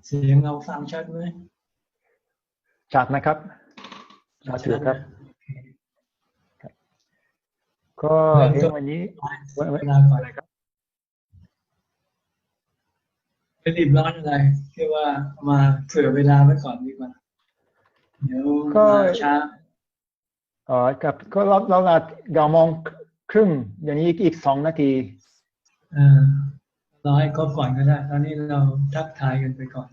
เสียงเราฟังชัดไหมชัดนะครับชัดอยู่ครับก็วันนี้อะไรครับไม่รีบร้อนอะไรที่ว่ามาเผื่อเวลาไว้ก่อนดีกว่าเดี๋ยวมาช้าครับก็เรานัด9:30อย่างนี้อีก2 นาทีรอให้ครบก่อนก็ได้ตอนนี้เราทักทายกันไปก่อน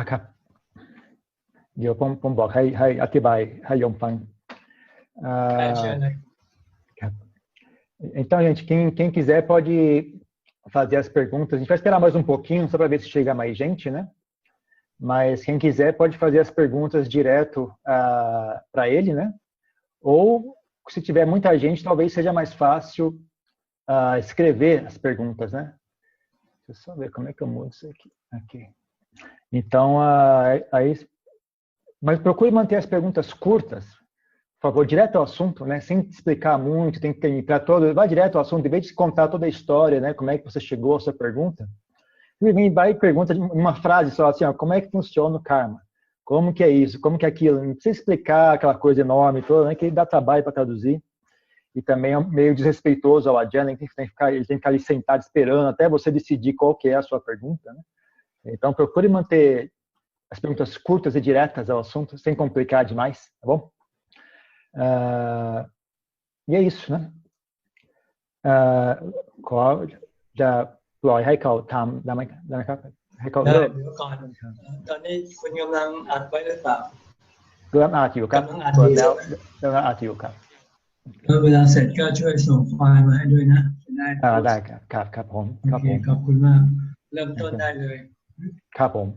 ครับเดี๋ยวผมบอกให้อธิบายให้โยมฟังEntão, gente, quem quiser pode fazer as perguntas. A gente vai esperar mais um pouquinho só para ver se chega mais gente, né? Mas quem quiser pode fazer as perguntas direto para ele, né? Ou se tiver muita gente, talvez seja mais fácil escrever as perguntas, né? Deixa eu só ver como é que eu mudo isso aqui. Então, mas procure manter as perguntas curtas, por favor, direto ao assunto, né? Sem explicar muito, tem que ir para todo, vai direto ao assunto, em vez de contar toda a história, né? Como é que você chegou à sua pergunta? Vai e pergunta uma frase só assim, ó, como é que funciona o karma? Como que é isso? Como que é aquilo? Não precisa explicar aquela coisa enorme toda, né? Que dá trabalho para traduzir. E também é meio desrespeitoso ao Adhyana, ele tem que ficar ali sentado esperando até você decidir qual que é a sua pergunta, né? Então, procure manter as perguntas curtas e diretas ao assunto, sem complicar demais, tá bom? E é isso, né? จะปล่อยให้เขาทำได้ไหมครับให้เขาเริ่มเดี๋ยวก่อนตอนนี้คุณกำลังอัดไว้หรือเปล่าเริ่มอัดอยู่ครับเปิดแล้วเริ่มอัดอยู่ครับเวลาเสร็จก็ช่วยส่งไฟล์มาให้ด้วยนะได้ครับผมขอบคุณมากเริ่มต้นได้เลยครับผม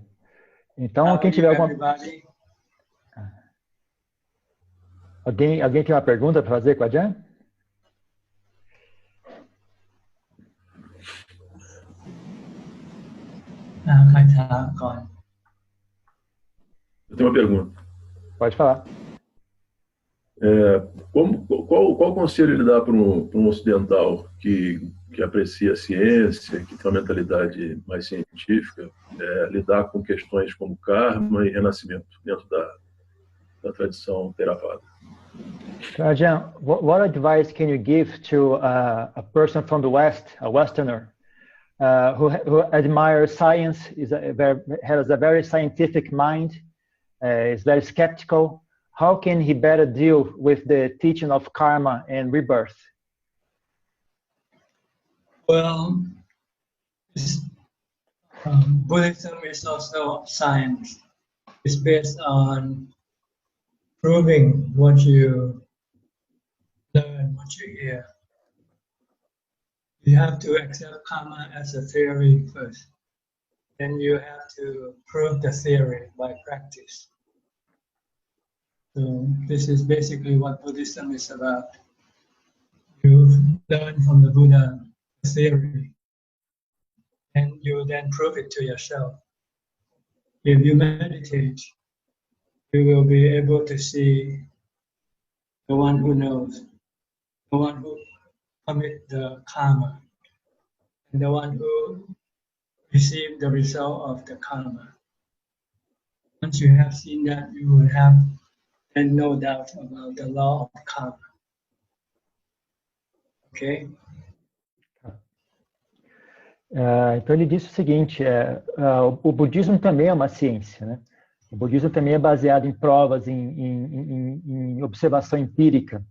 Então quem tiver alguém tem uma pergunta para fazer com a Jan? Eu tenho uma pergunta. Pode falar. Qual conselho ele dá para um ocidental que aprecia a ciência, que tem uma mentalidade mais científica, lidar com questões como karma e renascimento dentro da tradição Theravada? Ajahn, what advice can you give to a person from the West, a Westerner, who admires science, has a very scientific mind, is very skeptical? How can he better deal with the teaching of karma and rebirth? Well, Buddhism is also science. It's based on proving what you learn, what you hear. You have to accept karma as a theory first. Then you have to prove the theory by practice. So this is basically what Buddhism is about. You learn from the Buddha the theory, and you then prove it to yourself. If you meditate, you will be able to see the one who knows, the one who commit the karma, and the one who receive the result of the karma. Once you have seen that, you will have then no doubt about the law of karma. Ok? Então ele disse o seguinte, o budismo também é uma ciência, né? O budismo também é baseado em provas, em observação empírica.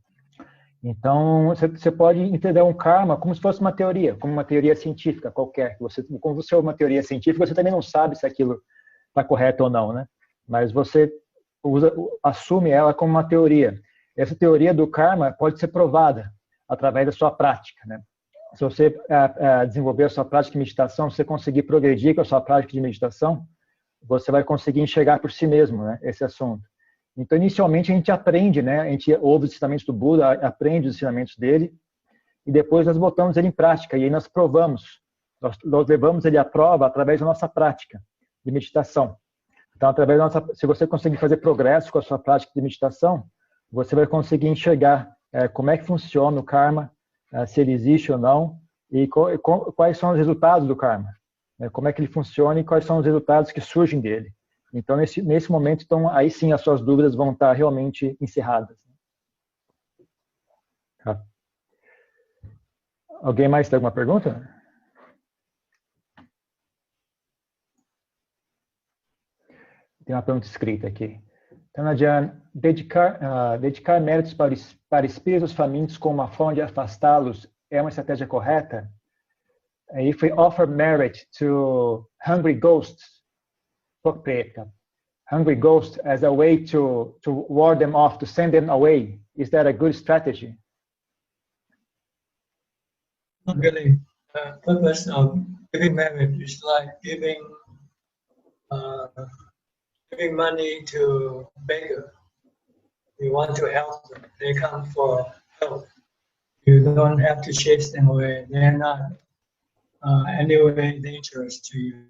Então você pode entender um karma como se fosse uma teoria, como uma teoria científica qualquer. Como você é uma teoria científica, você também não sabe se aquilo está correto ou não, né? Mas você assume ela como uma teoria. Essa teoria do karma pode ser provada através da sua prática, né? Se você desenvolver a sua prática de meditação, se você conseguir progredir com a sua prática de meditação, você vai conseguir enxergar por si mesmo, né, esse assunto. Então, inicialmente, a gente aprende, né? A gente ouve os ensinamentos do Buda, aprende os ensinamentos dele, e depois nós botamos ele em prática, e aí nós provamos. Nós levamos ele à prova através da nossa prática de meditação. Então, se você conseguir fazer progresso com a sua prática de meditação, você vai conseguir enxergar como é que funciona o karma, se ele existe ou não, e quais são os resultados do karma. né? Como é que ele funciona e quais são os resultados que surgem dele. Então, nesse momento, então, aí sim as suas dúvidas vão estar realmente encerradas. Tá. Alguém mais tem alguma pergunta? Tem uma pergunta escrita aqui. Então, Adriano, dedicar méritos para espíritos famintos como uma forma de afastá-los é uma estratégia correta? If we offer merit to hungry ghosts, hungry ghosts as a way to ward them off, to send them away, is that a good strategy? Not really. The purpose of giving merit is like giving money to beggar. You want to help them. They come for help. You don't have to chase them away. They're not anyway dangerous to you.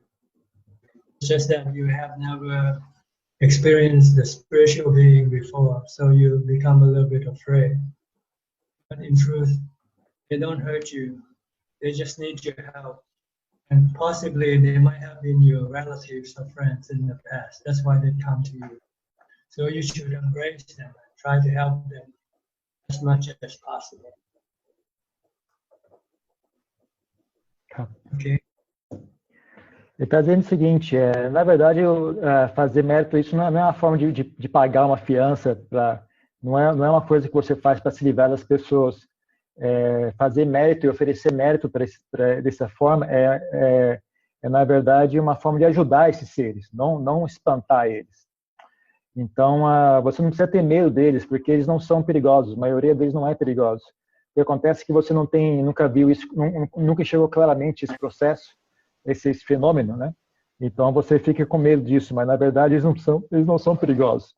It's just that you have never experienced the spiritual being before, so you become a little bit afraid. But in truth, they don't hurt you. They just need your help. And possibly they might have been your relatives or friends in the past. That's why they come to you. So you should embrace them and try to help them as much as possible. Okay? Ele está dizendo o seguinte, na verdade, fazer mérito, isso não é uma forma de pagar uma fiança, não é uma coisa que você faz para se livrar das pessoas. Fazer mérito e oferecer mérito dessa forma na verdade, uma forma de ajudar esses seres, não espantar eles. Então, você não precisa ter medo deles, porque eles não são perigosos, a maioria deles não é perigoso. O que acontece é que você nunca viu isso, nunca enxergou claramente esse processo, esse fenômeno, né? Então, você fica com medo disso, mas na verdade eles não são perigosos.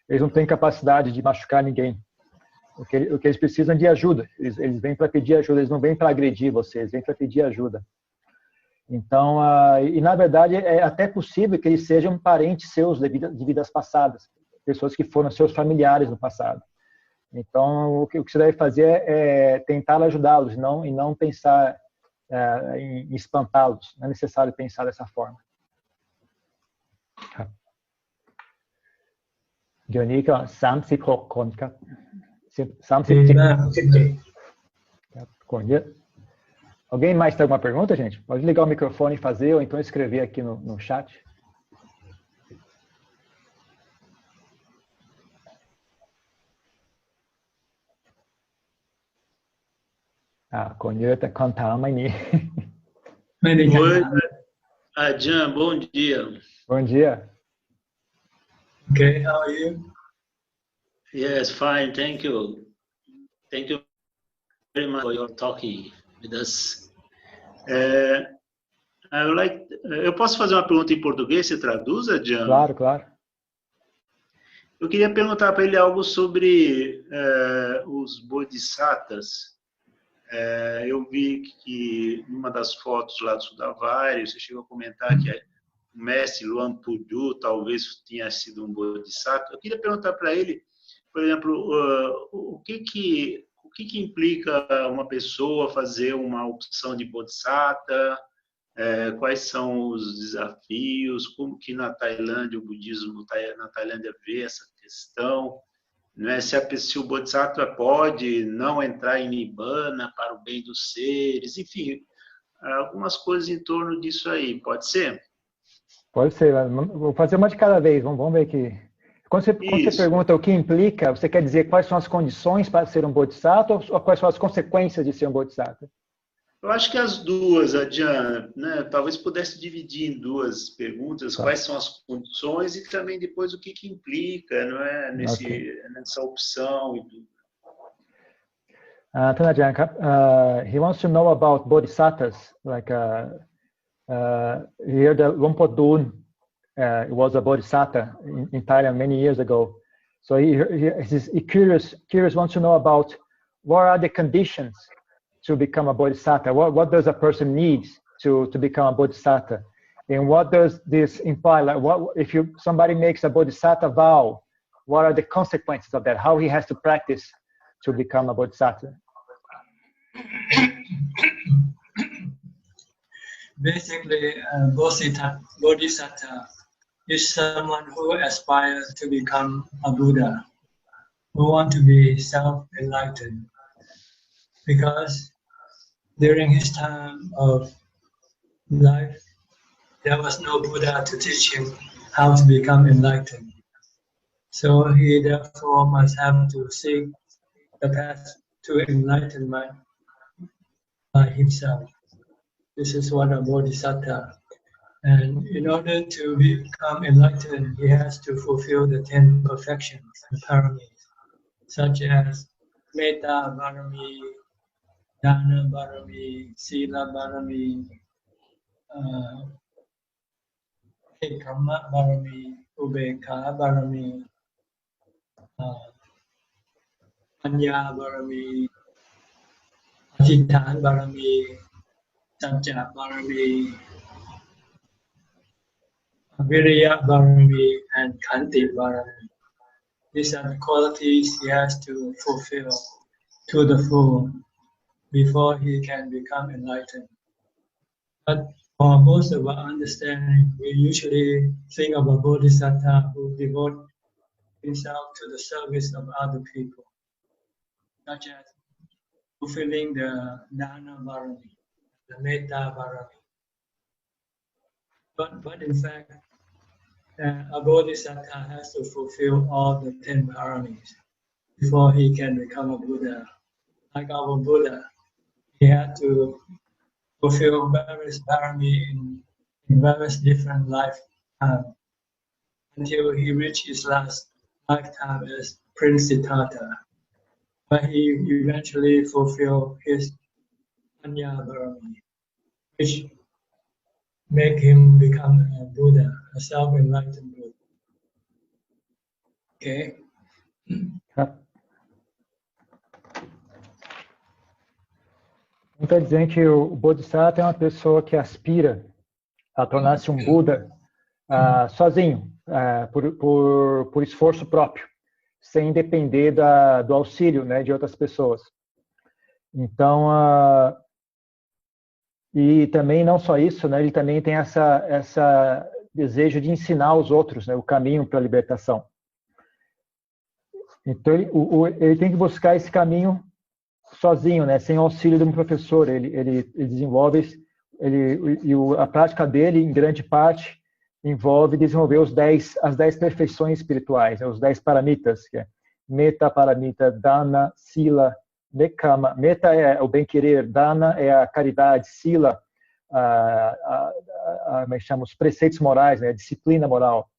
Eles não têm capacidade de machucar ninguém. O que eles precisam é de ajuda. Eles vêm para pedir ajuda, eles não vêm para agredir você, eles vêm para pedir ajuda. Então, e na verdade é até possível que eles sejam parentes seus de vidas passadas, pessoas que foram seus familiares no passado. Então, o que você deve fazer é tentar ajudá-los e não pensar em espantá-los. Não é necessário pensar dessa forma. Jonica 36 คนครับ 37 คนเยอะ Alguém mais tem alguma pergunta, gente? Pode ligar o microfone e fazer, ou então escrever aqui no chat. Conเยอะแต่คำถามไม่มี Oi, Adrian, bom dia. Bom dia. Okay, how are you? Yes, fine, thank you. Thank you very much for your talking with us. Eu posso fazer uma pergunta em português? Você traduz, Adrian? Claro, claro. Eu queria perguntar para ele algo sobre os bodhisattvas. Eu vi que numa das fotos lá do Sudavari, você chegou a comentar que o mestre Luang Pu talvez tenha sido um bodhisattva. Eu queria perguntar para ele, por exemplo, o que implica uma pessoa fazer uma opção de bodhisattva? Quais são os desafios? Como que na Tailândia, o budismo na Tailândia vê essa questão? Né? Se o Bodhisattva pode não entrar em Nibbana para o bem dos seres, enfim, algumas coisas em torno disso aí, pode ser? Pode ser, vou fazer uma de cada vez, vamos ver aqui. Quando você pergunta o que implica, você quer dizer quais são as condições para ser um Bodhisattva ou quais são as consequências de ser um Bodhisattva? Eu acho que as duas, Adriana, né? Talvez pudesse dividir em duas perguntas, quais são as condições e também depois o que implica, não é? Nessa opção e tudo. Tanajan, he wants to know about bodhisattvas, like here the Luang Por Dun was a bodhisattva in Thailand many years ago. So he's curious wants to know about what are the conditions to become a bodhisattva. What does a person need to become a bodhisattva? And what does this imply? Like, what if somebody makes a bodhisattva vow? What are the consequences of that? How he has to practice to become a bodhisattva? basically, Bodhisattva is someone who aspires to become a Buddha, who want to be self-enlightened, because during his time of life, there was no Buddha to teach him how to become enlightened. So he therefore must have to seek the path to enlightenment by himself. This is what a Bodhisattva. And in order to become enlightened, he has to fulfill the 10 perfections, the paramis, such as Metta Barami, Dana Barami, Sila Barami, Ekama Barami, Ubekha Barami, Panya Barami, Adhitthana Barami, Sajja Barami, Viriya Barami, and Khanti Barami. These are the qualities he has to fulfill to the full before he can become enlightened. But for most of our understanding, we usually think of a bodhisattva who devote himself to the service of other people, such as fulfilling the Dana Barami, the Metta Barami. But in fact, a bodhisattva has to fulfill all the 10 paramis before he can become a Buddha. Like our Buddha, he had to fulfill various parami in various different lifetimes until he reached his last lifetime as Prince Siddhartha. But he eventually fulfilled his Panya Barami, which make him become a Buddha, a self-enlightened Buddha. Okay? ครับ Então, está dizendo que o Bodhisattva é uma pessoa que aspira a tornar-se um Buda sozinho, por esforço próprio, sem depender do auxílio, né, de outras pessoas. Então, e também não só isso, né, ele também tem essa desejo de ensinar aos outros, né, o caminho para a libertação. Então, ele tem que buscar esse caminho sozinho, né, sem auxílio de um professor. Ele desenvolve, a prática dele, em grande parte, envolve desenvolver as 10 perfeições espirituais, né, os 10 paramitas, que é Metta Paramita, Dana, Sila, Nekama. Metta é o bem-querer, Dana é a caridade, Sila, como é que chama, os preceitos morais, né, a disciplina moral.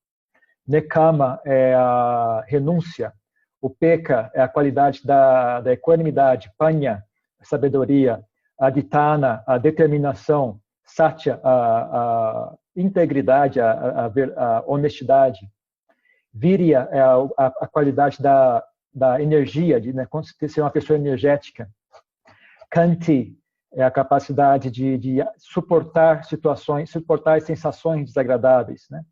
Nekama é a renúncia. O Peka é a qualidade da equanimidade, Panya, a sabedoria, Adhitthana, a determinação, Satya, a integridade, a honestidade, Virya é a qualidade da energia, de, né, ser uma pessoa energética, Khanti é a capacidade de suportar situações, suportar sensações desagradáveis, né?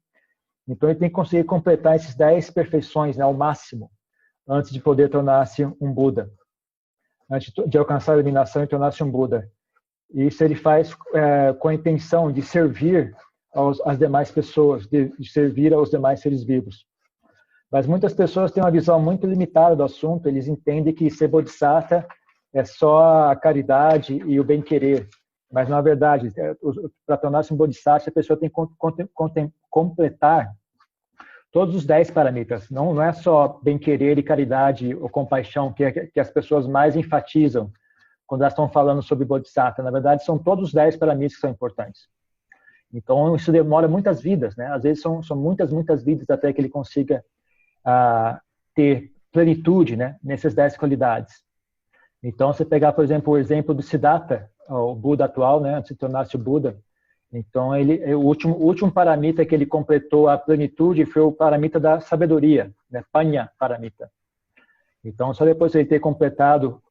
Então ele tem que conseguir completar esses 10 perfeições, né, ao máximo, antes de poder tornar-se um Buda, antes de alcançar a iluminação e tornar-se um Buda. E isso ele faz com a intenção de servir às demais pessoas, de servir aos demais seres vivos. Mas muitas pessoas têm uma visão muito limitada do assunto, eles entendem que ser Bodhisattva é só a caridade e o bem-querer. Mas, na verdade, para tornar-se um Bodhisattva, a pessoa tem que completar todos os 10 paramitas. Não é só bem-querer e caridade ou compaixão que as pessoas mais enfatizam quando elas estão falando sobre Bodhisattva. Na verdade, são todos os 10 paramitas que são importantes. Então, isso demora muitas vidas, né? Às vezes são muitas vidas até que ele consiga ter plenitude, né, nessas 10 qualidades. Então, você pegar, por exemplo, o exemplo do Siddhartha, o Buda atual, né, antes de tornar-se o Buda. Então, o último paramita que ele completou a plenitude foi o paramita da sabedoria, né, Panya Paramita. Então, só depois de ele ter completado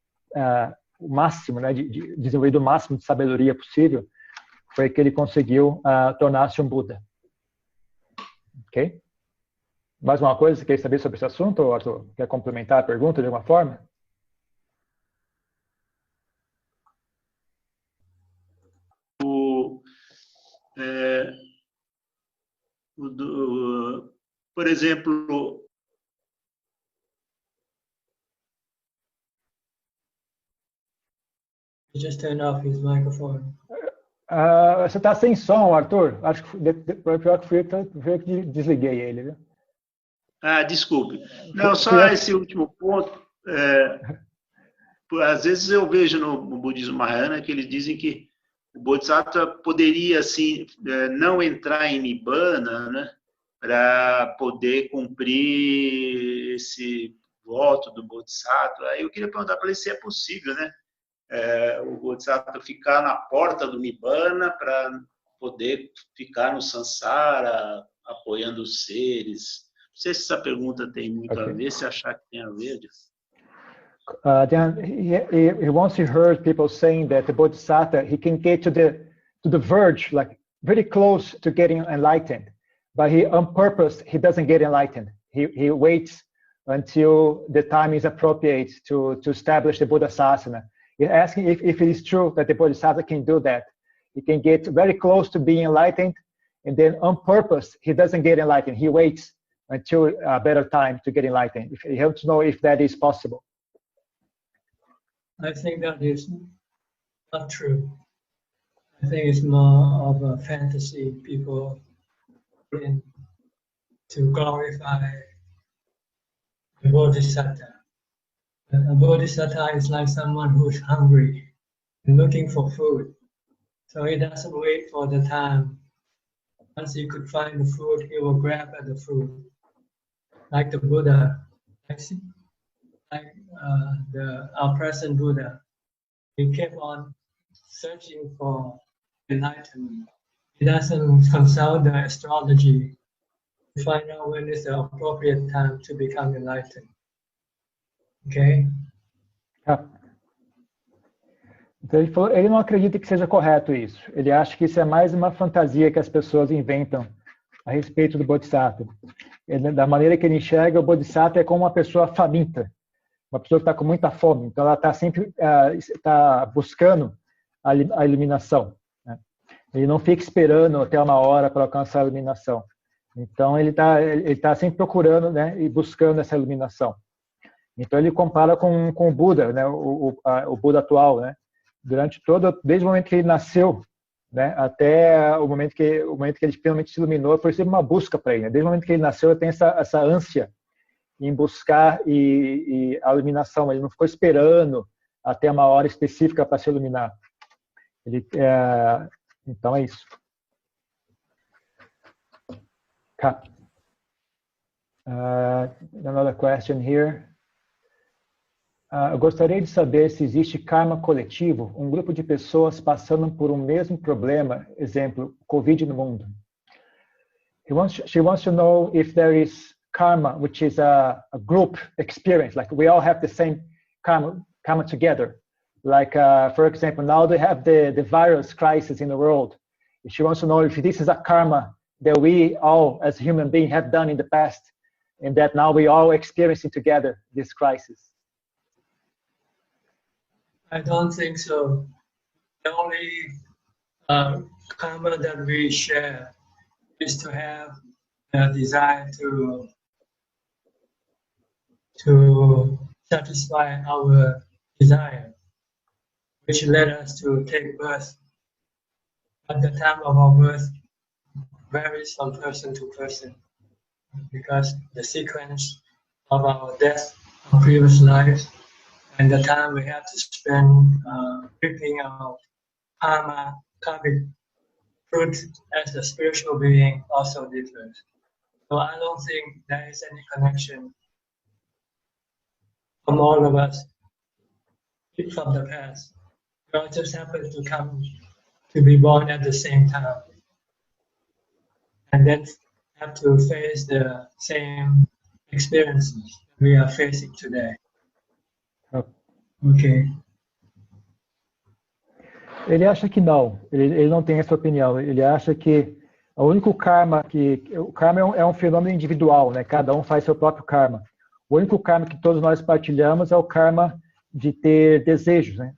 o máximo, né, de desenvolver o máximo de sabedoria possível, foi que ele conseguiu tornar-se um Buda. Ok? Mais uma coisa, você quer saber sobre esse assunto, Arthur? Quer complementar a pergunta de alguma forma? por exemplo, He just turned off his microphone. Você está sem som, Arthur. Acho que pior que fui eu que desliguei ele, viu? Desculpe. Não, só esse último ponto. Às vezes eu vejo no budismo Mahayana que eles dizem que o Bodhisattva poderia assim não entrar em Nibbana, né, para poder cumprir esse voto do Bodhisattva. Aí eu queria perguntar para ele se é possível, né? O Bodhisattva ficar na porta do Nibbana para poder ficar no Sansara, apoiando os seres. Não sei se essa pergunta tem muito a ver, se achar que tem a ver. Then he once heard people saying that the Bodhisattva, he can get to the verge, like very close to getting enlightened, but on purpose he doesn't get enlightened. He waits until the time is appropriate to establish the Bodhisasana. He's asking if it is true that the Bodhisattva can do that. He can get very close to being enlightened, and then on purpose he doesn't get enlightened. He waits until a better time to get enlightened. He wants to know if that is possible. I think that is not true. I think it's more of a fantasy people put in to glorify the Bodhisattva. A Bodhisattva is like someone who's hungry and looking for food. So he doesn't wait for the time. Once he could find the food, he will grab at the food. Like the Buddha, like our present Buddha, he kept on searching for enlightenment. He doesn't consult the astrology to find out when is the appropriate time to become enlightened. Okay? Então ele não acredita que seja correto isso. Ele acha que isso é mais uma fantasia que as pessoas inventam a respeito do Bodhisattva. Da maneira que ele enxerga, o Bodhisattva é como uma pessoa faminta, uma pessoa que está com muita fome. Então ela está sempre buscando a iluminação, né? Ele não fica esperando até uma hora para alcançar a iluminação. Então ele tá sempre procurando, né, e buscando essa iluminação. Então ele compara com o Buda, né, o Buda atual, né? Desde o momento que ele nasceu, né, até o momento que ele finalmente se iluminou, foi sempre uma busca para ele, né? Desde o momento que ele nasceu, ele tem essa ânsia em buscar a iluminação. Ele não ficou esperando até uma hora específica para se iluminar. Então é isso. Another question here. Eu gostaria de saber se existe karma coletivo, um grupo de pessoas passando por um mesmo problema, exemplo, Covid no mundo. She wants to know if there is karma, which is a group experience, like we all have the same karma together. Like, for example, now they have the virus crisis in the world. She wants to know if this is a karma that we all, as human beings, have done in the past, and that now we all experiencing together this crisis. I don't think so. The only karma that we share is to have a desire to satisfy our desire, which led us to take birth. At the time of our birth varies from person to person because the sequence of our death, our previous lives, and the time we have to spend reaping our karmic fruit as a spiritual being also differs. So I don't think there is any connection from all of us from the past. We all just happen to be born at the same time, and then have to face the same experiences we are facing today. Okay. Ele acha que não. Ele não tem essa opinião. Ele acha que o único karma o karma é um fenômeno individual, né? Cada um faz seu próprio karma. O único karma que todos nós partilhamos é o karma de ter desejos, né?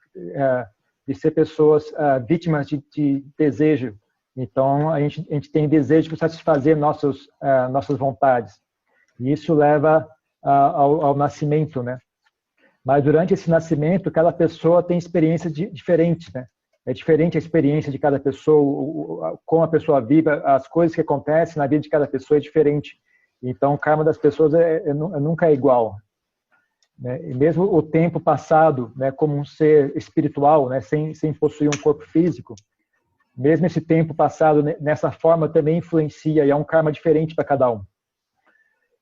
De ser pessoas vítimas de desejo Então, a gente tem desejo de satisfazer nossas vontades. E isso leva ao nascimento, né? Mas durante esse nascimento, cada pessoa tem experiências diferentes, né? É diferente a experiência de cada pessoa, como a pessoa vive, as coisas que acontecem na vida de cada pessoa é diferente. Então, o karma das pessoas nunca é igual. Né? E mesmo o tempo passado, né, como um ser espiritual, né, sem possuir um corpo físico, mesmo esse tempo passado nessa forma também influencia e é um karma diferente para cada um.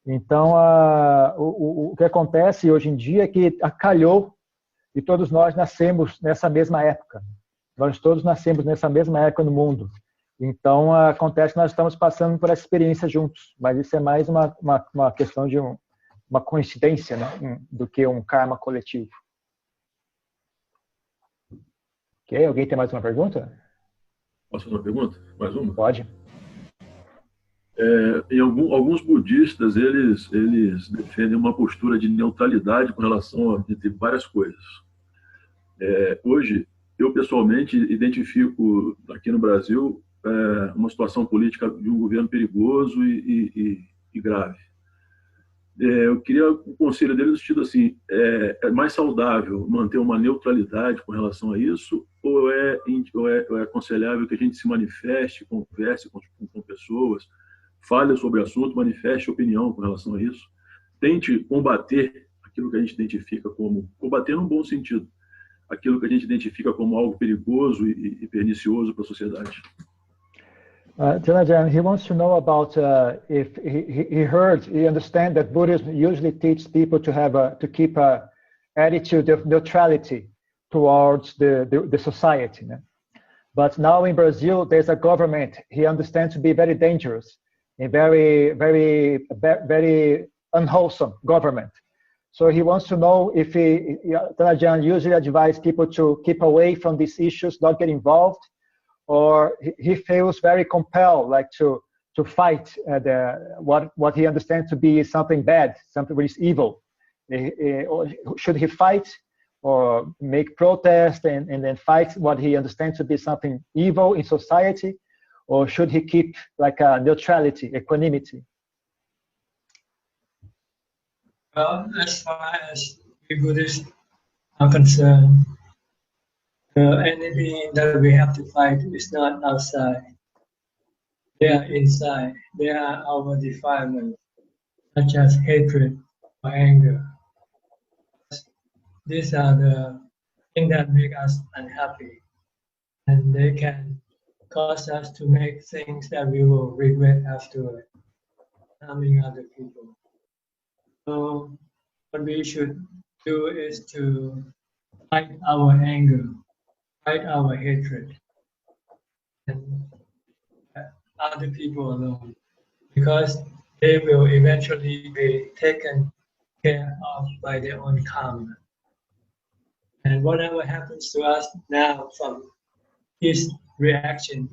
Então, o que acontece hoje em dia é que calhou e todos nós nascemos nessa mesma época. Nós todos nascemos nessa mesma época no mundo. Então, acontece que nós estamos passando por essa experiência juntos, mas isso é mais uma questão de uma coincidência, né, do que um karma coletivo. Ok? Alguém tem mais uma pergunta? Posso fazer uma pergunta? Mais uma? Pode. Em alguns budistas, eles defendem uma postura de neutralidade com relação a várias coisas. Hoje, eu pessoalmente identifico aqui no Brasil uma situação política de um governo perigoso e grave. Eu queria um conselho dele no sentido assim, é mais saudável manter uma neutralidade com relação a isso ou é aconselhável que a gente se manifeste, converse com pessoas, fale sobre o assunto, manifeste opinião com relação a isso, tente combater aquilo que a gente identifica como, combater num bom sentido, aquilo que a gente identifica como algo perigoso e pernicioso para a sociedade. Dhanajan, he wants to know about if he understands that Buddhism usually teaches people to keep a attitude of neutrality towards the society. Né? But now in Brazil, there's a government he understands to be very dangerous and very, very, very unwholesome government. So he wants to know if Dhanajan usually advises people to keep away from these issues, not get involved, or he feels very compelled, like to fight what he understands to be something bad, something which is evil. Or should he fight or make protest and then fight what he understands to be something evil in society, or should he keep like a neutrality, equanimity? Well, as far as we Buddhists are concerned, the enemy that we have to fight is not outside. They are inside. They are our defilements, such as hatred or anger. These are the things that make us unhappy, and they can cause us to make things that we will regret afterward, harming other people. So what we should do is to fight our anger, fight our hatred, and other people alone, because they will eventually be taken care of by their own karma. And whatever happens to us now from his reaction,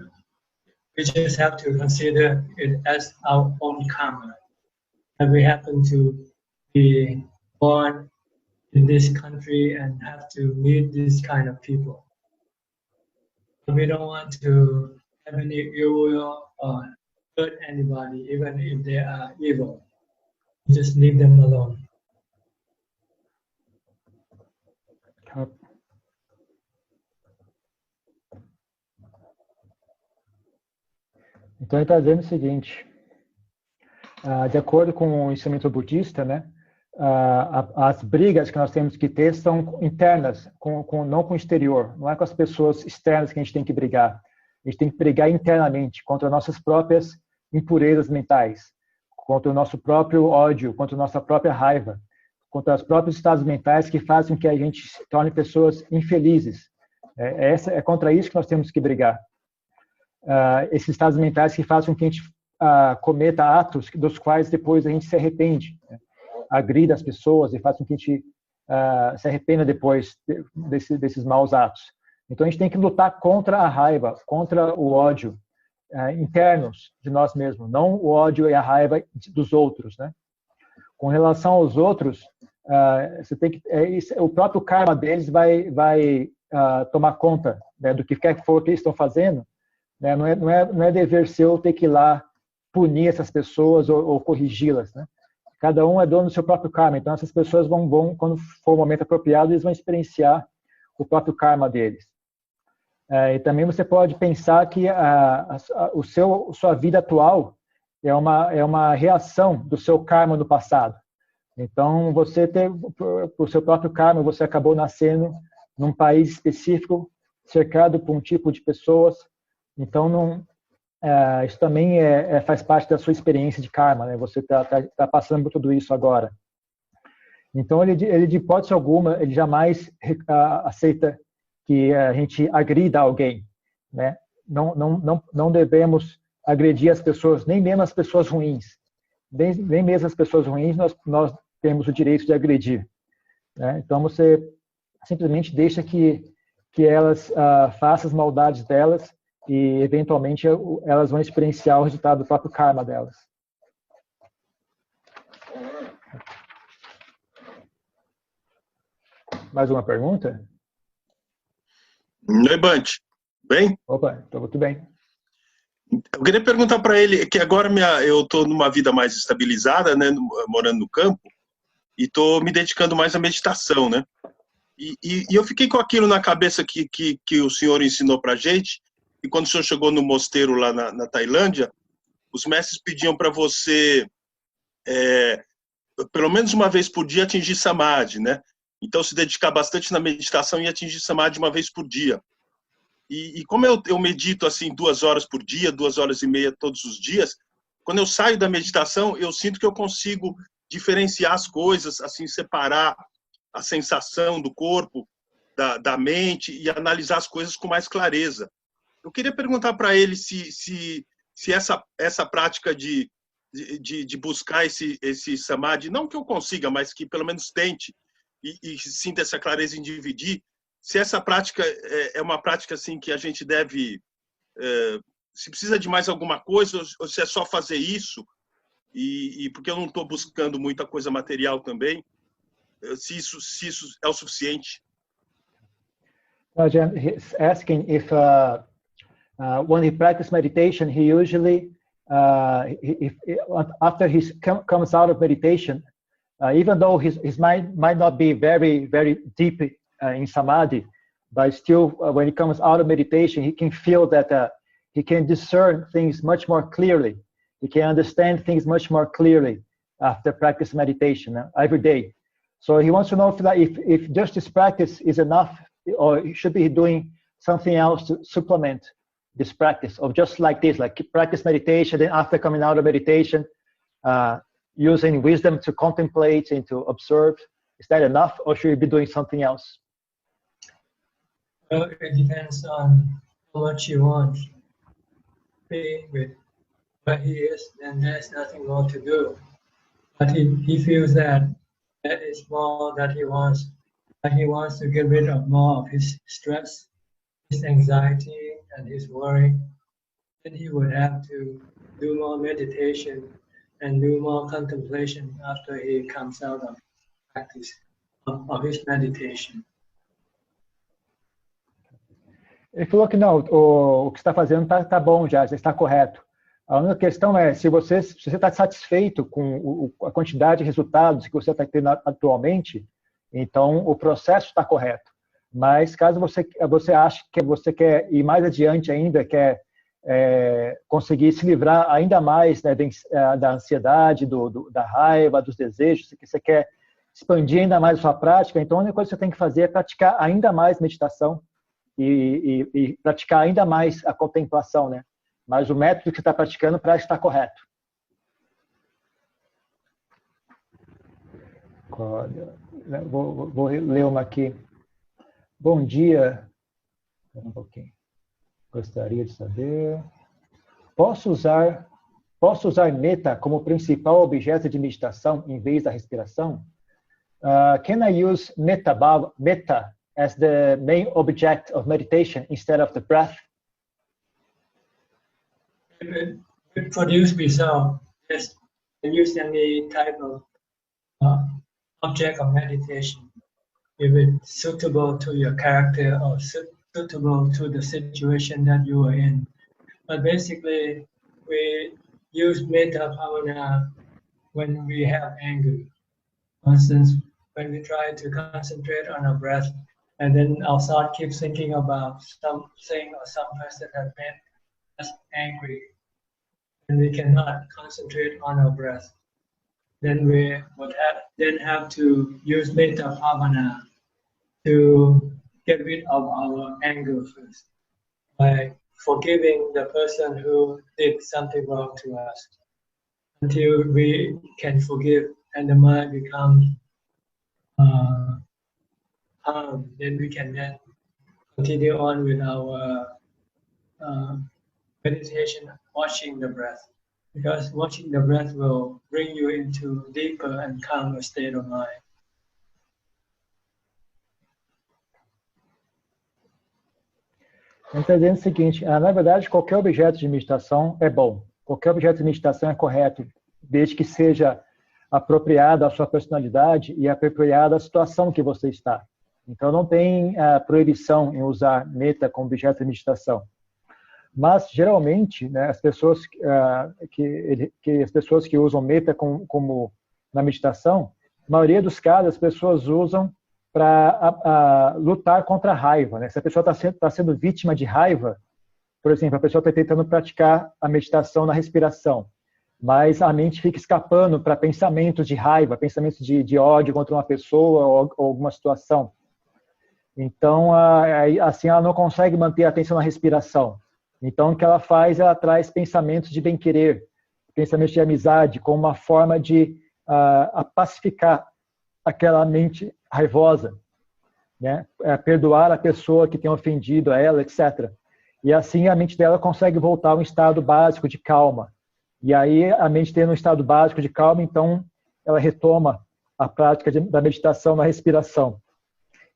we just have to consider it as our own karma. And we happen to be born in this country and have to meet this kind of people. We don't want to have any ill will or hurt anybody, even if they are evil. Just leave them alone. Então ele está dizendo o seguinte, de acordo com o ensinamento budista, né, as brigas que nós temos que ter são internas, não com o exterior, não é com as pessoas externas que a gente tem que brigar. A gente tem que brigar internamente contra nossas próprias impurezas mentais, contra o nosso próprio ódio, contra a nossa própria raiva, contra os próprios estados mentais que fazem com que a gente se torne pessoas infelizes. É contra isso que nós temos que brigar. Esses estados mentais que fazem com que a gente cometa atos dos quais depois a gente se arrepende, né? Agrida as pessoas e faz com que a gente se arrependa depois desses maus atos. Então a gente tem que lutar contra a raiva, contra o ódio internos de nós mesmos, não o ódio e a raiva dos outros, né? Com relação aos outros, você tem que o próprio karma deles vai tomar conta, né, do que quer que for que eles estão fazendo. né? Não é dever seu ter que ir lá punir essas pessoas ou corrigi-las, né? Cada um é dono do seu próprio karma, então essas pessoas vão, quando for o momento apropriado, eles vão experienciar o próprio karma deles. E também você pode pensar que sua vida atual é uma reação do seu karma no passado. Então, por seu próprio karma, você acabou nascendo num país específico, cercado por um tipo de pessoas. Então, isso também faz parte da sua experiência de karma, né? Você tá passando por tudo isso agora. Então, ele de hipótese alguma, ele jamais aceita que a gente agrida alguém, né? Não devemos agredir as pessoas, nem mesmo as pessoas ruins. Nem mesmo as pessoas ruins nós temos o direito de agredir, né? Então, você simplesmente deixa que elas façam as maldades delas e, eventualmente, elas vão experienciar o resultado do próprio karma delas. Mais uma pergunta? Oi, Bante. Bem? Opa, estou muito bem. Eu queria perguntar para ele que agora eu estou numa vida mais estabilizada, né, morando no campo, e estou me dedicando mais à meditação, né? E eu fiquei com aquilo na cabeça que o senhor ensinou para a gente, e quando o senhor chegou no mosteiro lá na Tailândia, os mestres pediam para você, pelo menos uma vez por dia, atingir samadhi, né? Então, se dedicar bastante na meditação e atingir samadhi uma vez por dia. E como eu medito assim 2 horas por dia, 2h30 todos os dias, quando eu saio da meditação, eu sinto que eu consigo diferenciar as coisas, assim, separar a sensação do corpo, da mente e analisar as coisas com mais clareza. Eu queria perguntar para ele se essa prática de buscar esse samadhi, não que eu consiga, mas que pelo menos tente e sinta essa clareza em dividir, se essa prática é uma prática assim que a gente deve, se precisa de mais alguma coisa ou se é só fazer isso, e porque eu não estou buscando muita coisa material também, se isso é o suficiente. Ajahn, he's asking if when he practices meditation, he usually, after he comes out of meditation, even though his mind might not be very, very deep in samadhi, but still, when he comes out of meditation, he can feel that he can discern things much more clearly. He can understand things much more clearly after practice meditation every day. So he wants to know if just this practice is enough, or he should be doing something else to supplement this practice of just like this, like practice meditation, then after coming out of meditation, using wisdom to contemplate and to observe. Is that enough, or should he be doing something else? Well, it depends on how much he wants. Being with what he is, then there's nothing more to do. But he feels that is more that he wants. That he wants to get rid of more of his stress, his anxiety, and his worry. Then he would have to do more meditation and do more contemplation after he comes out of practice of his meditation. Ele falou que não, o que está fazendo tá bom já está correto. A única questão é se você está satisfeito com a quantidade de resultados que você está tendo atualmente, então o processo está correto. Mas caso você ache que você quer ir mais adiante ainda, quer conseguir se livrar ainda mais, né, da ansiedade, da raiva, dos desejos, que você quer expandir ainda mais a sua prática, então a única coisa que você tem que fazer é praticar ainda mais meditação e praticar ainda mais a contemplação, né? Mas o método que você está praticando parece estar correto. Vou ler uma aqui. Bom dia. Um pouquinho. Gostaria de saber. Posso usar metta como principal objeto de meditação em vez da respiração? Can I use metta as the main object of meditation instead of the breath? If it produces result, yes, can use any type of object of meditation. If it's suitable to your character or suitable to the situation that you are in, But basically, we use metta bhavana when we have anger. For instance, when we try to concentrate on our breath, and then our thought keeps thinking about something or some person that made us angry, and we cannot concentrate on our breath. Then we would have to use metta bhavana to get rid of our anger first by forgiving the person who did something wrong to us. Until we can forgive and the mind becomes calm, then we can then continue on with our meditation, watching the breath. Because watching the breath will bring you into deeper and calmer state of mind. Ele está dizendo o seguinte, na verdade, qualquer objeto de meditação é bom. Qualquer objeto de meditação é correto, desde que seja apropriado à sua personalidade e apropriado à situação que você está. Então, não tem proibição em usar metta como objeto de meditação. Mas, geralmente, né, as pessoas que usam metta como na meditação, na maioria dos casos, as pessoas usam para lutar contra a raiva. Né? Se a pessoa está sendo vítima de raiva, por exemplo, a pessoa está tentando praticar a meditação na respiração, mas a mente fica escapando para pensamentos de raiva, pensamentos de ódio contra uma pessoa ou alguma situação. Então, assim, ela não consegue manter a atenção na respiração. Então, o que ela faz, ela traz pensamentos de bem-querer, pensamentos de amizade, como uma forma de pacificar aquela mente raivosa, né? Perdoar a pessoa que tem ofendido a ela, etc. E assim a mente dela consegue voltar a um estado básico de calma. E aí a mente tendo um estado básico de calma, então ela retoma a prática da meditação na respiração.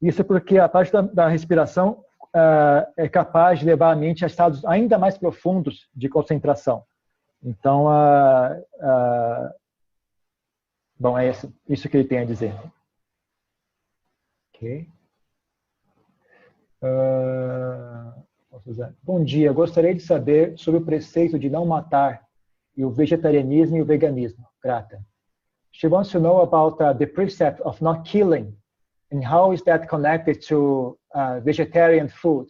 Isso porque a parte da respiração é capaz de levar a mente a estados ainda mais profundos de concentração. Então, bom, é isso que ele tem a dizer. Ok. Bom dia, gostaria de saber sobre o preceito de não matar e o vegetarianismo e o veganismo. Grata. She wants to know about the precept of not killing and how is that connected to vegetarian food?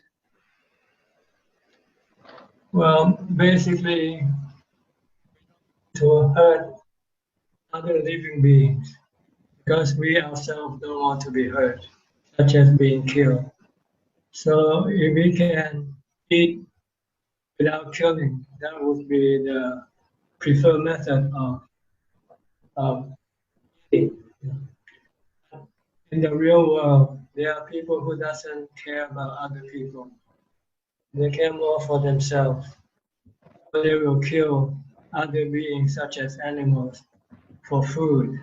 Well, basically, to hurt other living beings, because we ourselves don't want to be hurt, such as being killed. So if we can eat without killing, that would be the preferred method of eating. In the real world, there are people who doesn't care about other people. They care more for themselves. So they will kill other beings such as animals for food.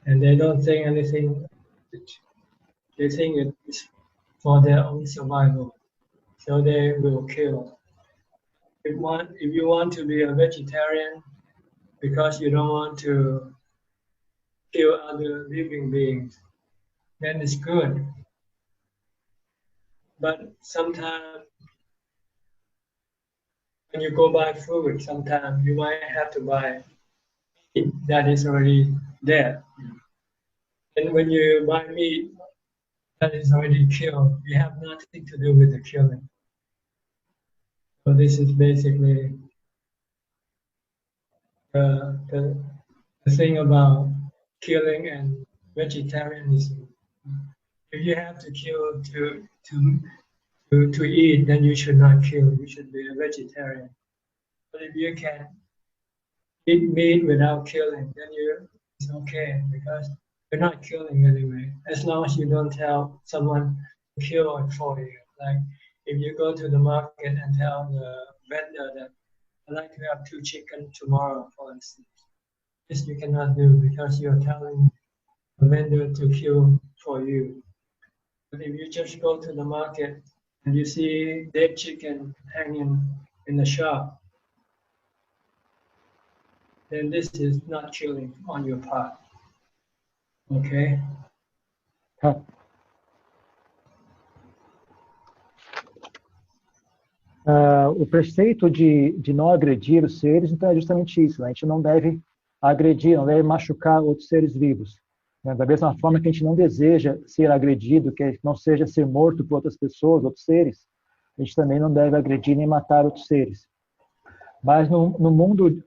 And they don't think anything. They think it's for their own survival. So they will kill. If you want to be a vegetarian because you don't want to kill other living beings, then it's good. But sometimes when you go buy food, sometimes you might have to buy meat that is already dead. And when you buy meat that is already killed, you have nothing to do with the killing. So this is basically the thing about killing and vegetarianism. If you have to kill to eat, then you should not kill. You should be a vegetarian. But if you can eat meat without killing, then it's okay because you're not killing anyway. As long as you don't tell someone to kill it for you. Like if you go to the market and tell the vendor that I'd like to have 2 chicken tomorrow, for instance. This you cannot do because you're telling the vendor to kill for you. But if you just go to the market and you see dead chicken hanging in the shop, then this is not killing on your part. Okay? O preceito de não agredir os seres, então, é justamente isso. Né? A gente não deve agredir, não deve machucar outros seres vivos. Né? Da mesma forma que a gente não deseja ser agredido, que não seja ser morto por outras pessoas, outros seres, a gente também não deve agredir nem matar outros seres. Mas no mundo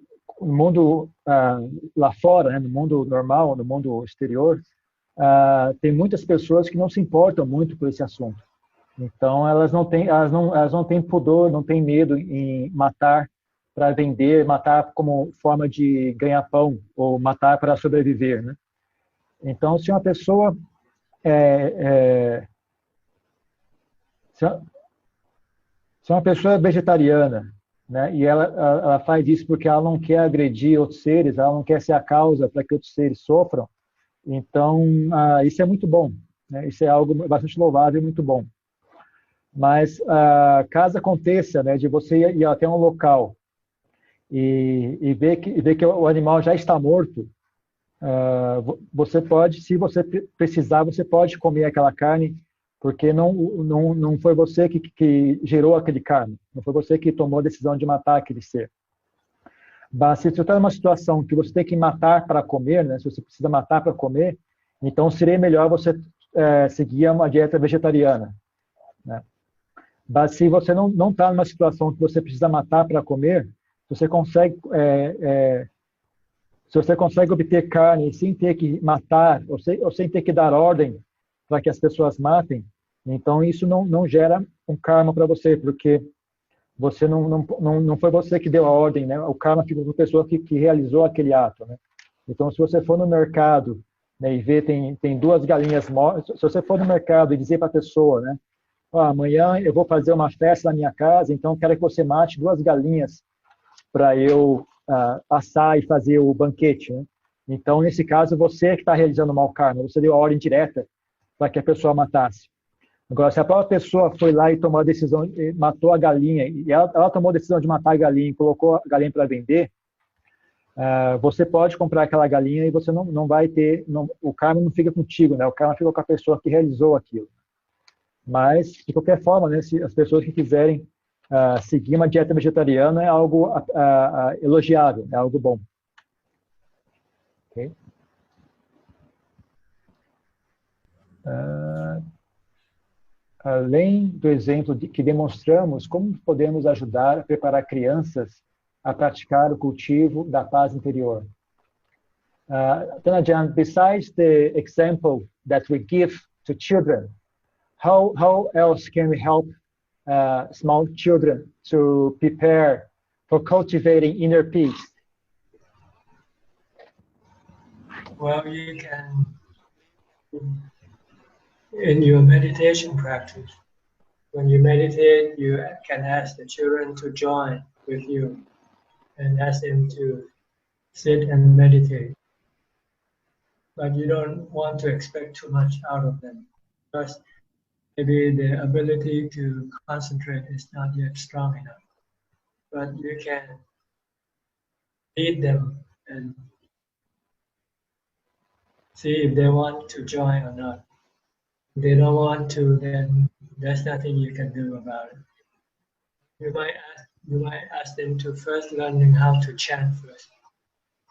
lá fora, né? No mundo normal, no mundo exterior, tem muitas pessoas que não se importam muito com esse assunto. Então, elas não têm pudor, não têm medo em matar para vender, matar como forma de ganhar pão, ou matar para sobreviver, né? Então, se uma pessoa se uma pessoa é vegetariana, né, e ela faz isso porque ela não quer agredir outros seres, ela não quer ser a causa para que outros seres sofram, então, isso é muito bom, né? Isso é algo bastante louvável e muito bom. Mas, caso aconteça, né, de você ir até um local e ver que o animal já está morto, você pode, se você precisar, você pode comer aquela carne, porque não foi você que gerou aquele carne, não foi você que tomou a decisão de matar aquele ser. Mas se você está numa situação que você tem que matar para comer, né, se você precisa matar para comer, então seria melhor você seguir uma dieta vegetariana, né? Mas se você não está numa situação que você precisa matar para comer, se você consegue obter carne sem ter que matar, ou sem ter que dar ordem para que as pessoas matem, então isso não gera um karma para você, porque você não foi você que deu a ordem, né? O karma fica com a pessoa que realizou aquele ato, né? Então, se você for no mercado, né, e ver tem duas galinhas mortas, se você for no mercado e dizer para a pessoa, né, amanhã eu vou fazer uma festa na minha casa, então quero que você mate 2 galinhas para eu assar e fazer o banquete, né? Então, nesse caso, você que está realizando o mau karma, você deu a ordem direta para que a pessoa matasse. Agora, se a própria pessoa foi lá e tomou a decisão, matou a galinha, e ela tomou a decisão de matar a galinha e colocou a galinha para vender, você pode comprar aquela galinha e você não vai ter, o karma não fica contigo, né? O karma fica com a pessoa que realizou aquilo. Mas, de qualquer forma, né, se as pessoas que quiserem seguir uma dieta vegetariana é algo elogiável, é algo bom. Okay? Além do exemplo que demonstramos, como podemos ajudar a preparar crianças a praticar o cultivo da paz interior? Tanajan, besides the example that we give to children, how else can we help small children to prepare for cultivating inner peace? Well, you can, in your meditation practice, when you meditate, you can ask the children to join with you and ask them to sit and meditate. But you don't want to expect too much out of them, because maybe the ability to concentrate is not yet strong enough. But you can lead them and see if they want to join or not. If they don't want to, then there's nothing you can do about it. You might ask them to first learning how to chant first,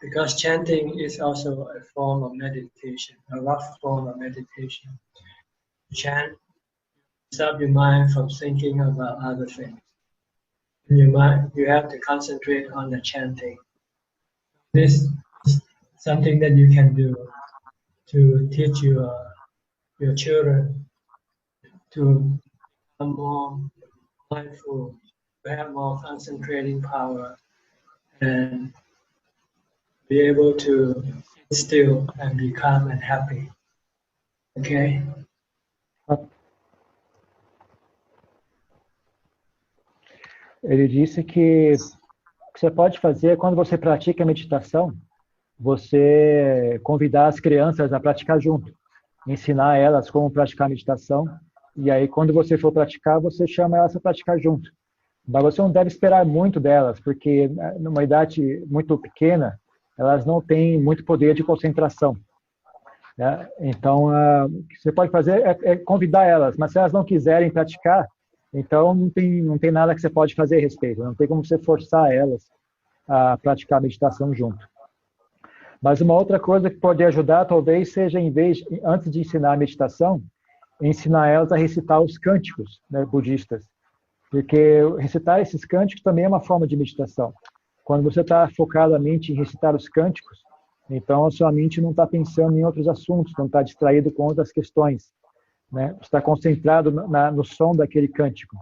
because chanting is also a form of meditation, a rough form of meditation. Chant, stop your mind from thinking about other things. You have to concentrate on the chanting. This is something that you can do to teach your children to become more mindful, to have more concentrating power, and be able to sit still and be calm and happy. Okay? Ele disse que o que você pode fazer quando você pratica a meditação, você convidar as crianças a praticar junto, ensinar elas como praticar a meditação, e aí quando você for praticar, você chama elas a praticar junto. Mas você não deve esperar muito delas, porque numa idade muito pequena, elas não têm muito poder de concentração, né? Então, o que você pode fazer é convidar elas, mas se elas não quiserem praticar, Então, não tem nada que você pode fazer a respeito. Não tem como você forçar elas a praticar a meditação junto. Mas uma outra coisa que pode ajudar, talvez, seja, antes de ensinar a meditação, ensinar elas a recitar os cânticos, né, budistas. Porque recitar esses cânticos também é uma forma de meditação. Quando você está focadamente em recitar os cânticos, então a sua mente não está pensando em outros assuntos, não está distraído com outras questões, né? Você está concentrado no som daquele cântico.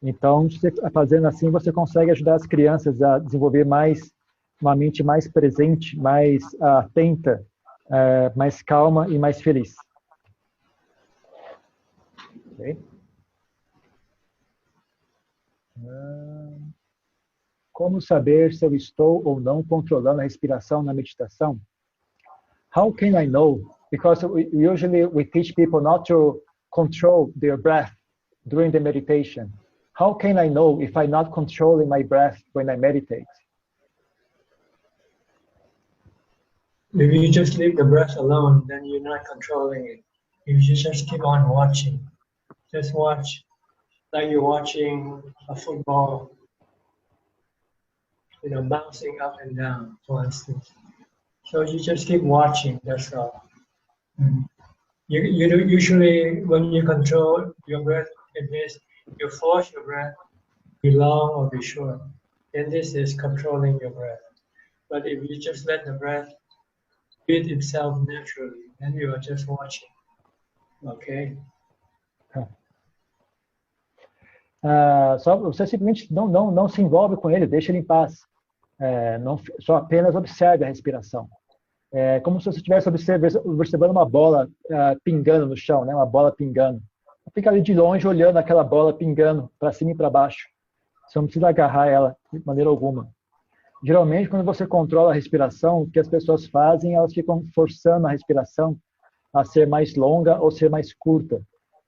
Então, fazendo assim, você consegue ajudar as crianças a desenvolver uma mente mais presente, mais atenta, mais calma e mais feliz. Okay. Como saber se eu estou ou não controlando a respiração na meditação? How can I know? Because usually we teach people not to control their breath during the meditation. How can I know if I'm not controlling my breath when I meditate? If you just leave the breath alone, then you're not controlling it. If you just keep on watching, just watch like you're watching a football, bouncing up and down, for instance. So you just keep watching, that's all. You do usually, when you control your breath, it means you force your breath, be long or be short. And this is controlling your breath. But if you just let the breath feed itself naturally, then you are just watching. Okay? Só você simplesmente não se envolve com ele, deixa ele em paz. Só apenas observe a respiração. É como se você estivesse observando uma bola pingando no chão, né? Uma bola pingando. Fica ali de longe olhando aquela bola pingando para cima e para baixo. Você não precisa agarrar ela de maneira alguma. Geralmente, quando você controla a respiração, o que as pessoas fazem, elas ficam forçando a respiração a ser mais longa ou ser mais curta,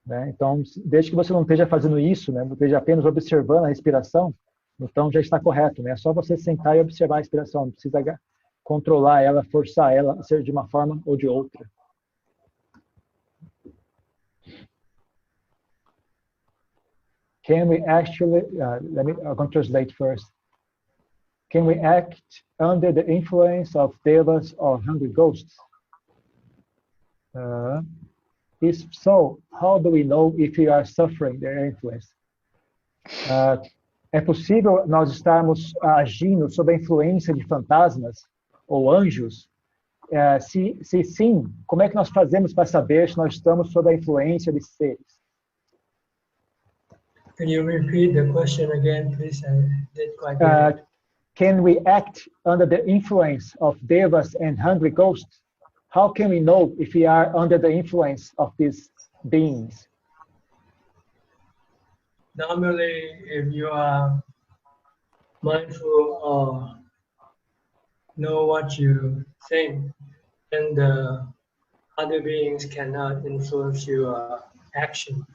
né? Então, desde que você não esteja fazendo isso, né, esteja apenas observando a respiração, então já está correto, né? É só você sentar e observar a respiração, não precisa controlar ela, forçar ela a ser de uma forma ou de outra. Can we actually, I'm going to translate first. Can we act under the influence of devas or hungry ghosts? If so, how do we know if we are suffering their influence? É possível nós estarmos agindo sob a influência de fantasmas ou anjos? Se sim, como é que nós fazemos para saber se nós estamos sob a influência desses seres? Can you repeat the question again, please? I didn't quite get it. Can we act under the influence of devas and hungry ghosts? How can we know if we are under the influence of these beings? Normally, if you are mindful or know what you think, then the other beings cannot influence your action.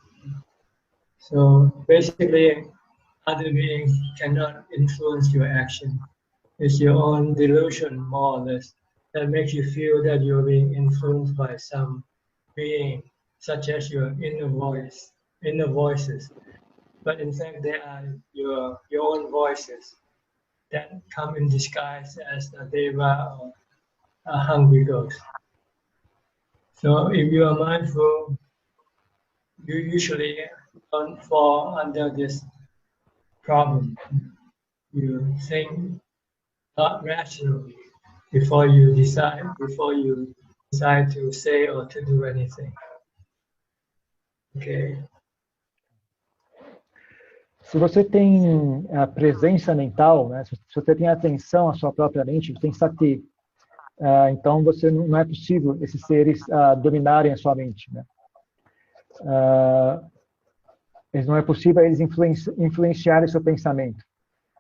So basically, other beings cannot influence your action. It's your own delusion, more or less, that makes you feel that you're being influenced by some being, such as your inner voices. But in fact, they are your own voices that come in disguise as a deva or a hungry ghost. So if you are mindful, you usually don't fall under this problem. You think not rationally before you decide to say or to do anything. Okay. Se você tem a presença mental, né, se você tem atenção à sua própria mente, você tem sati, então não é possível esses seres dominarem a sua mente, né? Não é possível eles influenciarem seu pensamento.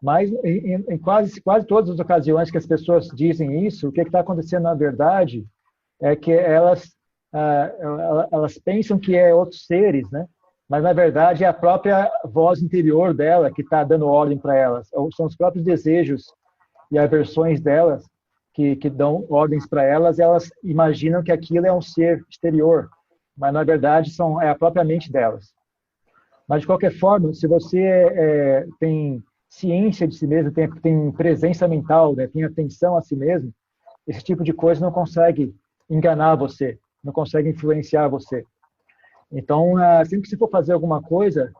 Mas em quase todas as ocasiões que as pessoas dizem isso, o que está acontecendo na verdade é que elas pensam que é outros seres, né? Mas na verdade é a própria voz interior dela que está dando ordem para elas. Ou são os próprios desejos e aversões delas que dão ordens para elas, e elas imaginam que aquilo é um ser exterior, mas na verdade é a própria mente delas. Mas, de qualquer forma, se você tem ciência de si mesmo, tem presença mental, né, tem atenção a si mesmo, esse tipo de coisa não consegue enganar você, não consegue influenciar você. Então, sempre que você for fazer alguma coisa,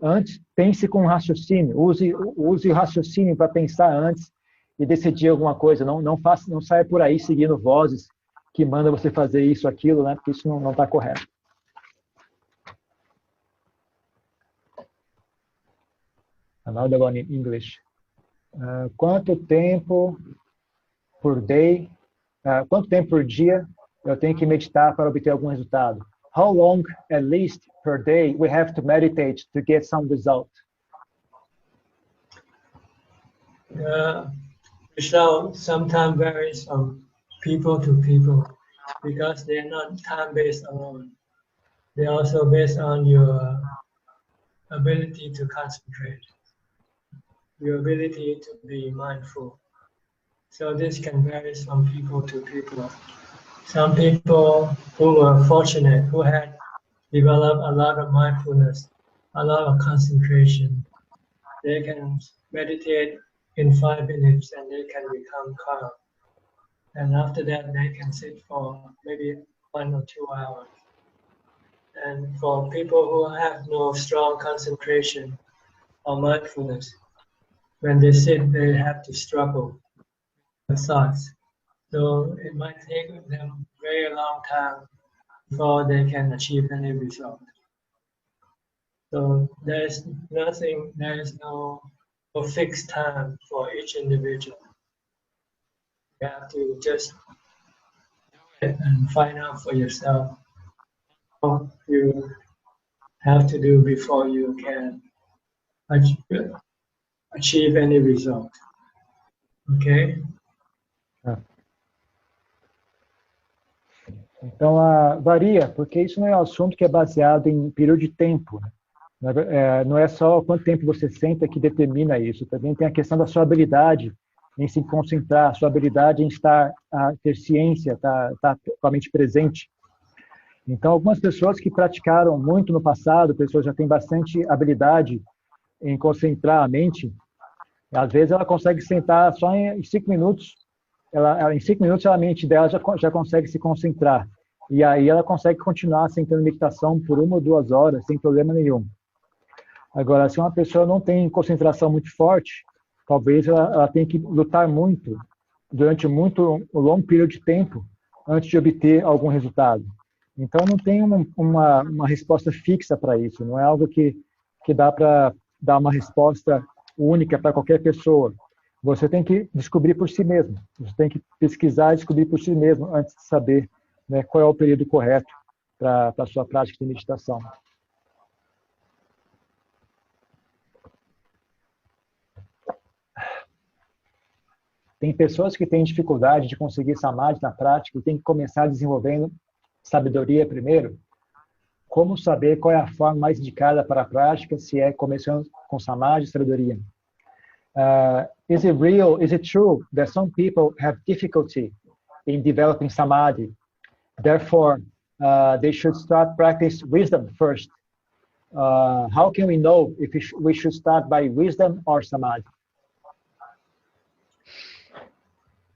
antes pense com raciocínio, use o raciocínio para pensar antes e decidir alguma coisa. Não saia por aí seguindo vozes que mandam você fazer isso, aquilo, né? Porque isso não está correto. Another one in English. Quanto tempo por dia eu tenho que meditar para obter algum resultado? How long, at least, per day we have to meditate to get some result? Result sometimes varies from people to people because they're not time-based alone. They're also based on your ability to concentrate, your ability to be mindful. So this can vary from people to people. Some people who were fortunate, who had developed a lot of mindfulness, a lot of concentration, they can meditate in 5 minutes and they can become calm. And after that, they can sit for maybe 1 or 2 hours. And for people who have no strong concentration or mindfulness, when they sit, they have to struggle with thoughts. So it might take them a very long time before they can achieve any result. So there is no fixed time for each individual. You have to just do it and find out for yourself what you have to do before you can achieve any result. Okay? Então, varia, porque isso não é um assunto que é baseado em período de tempo. Né? Não é só quanto tempo você senta que determina isso. Também tem a questão da sua habilidade em se concentrar, sua habilidade em ter ciência, estar com a mente presente. Então, algumas pessoas que praticaram muito no passado, pessoas já têm bastante habilidade em concentrar a mente, às vezes ela consegue sentar só em 5 minutos, em 5 minutos a mente dela já consegue se concentrar. E aí ela consegue continuar sentando meditação por 1 ou 2 horas, sem problema nenhum. Agora, se uma pessoa não tem concentração muito forte, talvez ela tenha que lutar muito, durante um longo período de tempo, antes de obter algum resultado. Então, não tem uma resposta fixa para isso, não é algo que dá para dar uma resposta única para qualquer pessoa. Você tem que descobrir por si mesmo, você tem que pesquisar e descobrir por si mesmo antes de saber, né, qual é o período correto para a sua prática de meditação. Tem pessoas que têm dificuldade de conseguir samadhi na prática e tem que começar desenvolvendo sabedoria primeiro. Como saber qual é a forma mais indicada para a prática, se é começando com samadhi e sabedoria? Is it true that some people have difficulty in developing samadhi? Therefore, they should start practice wisdom first. How can we know if we should start by wisdom or samadhi?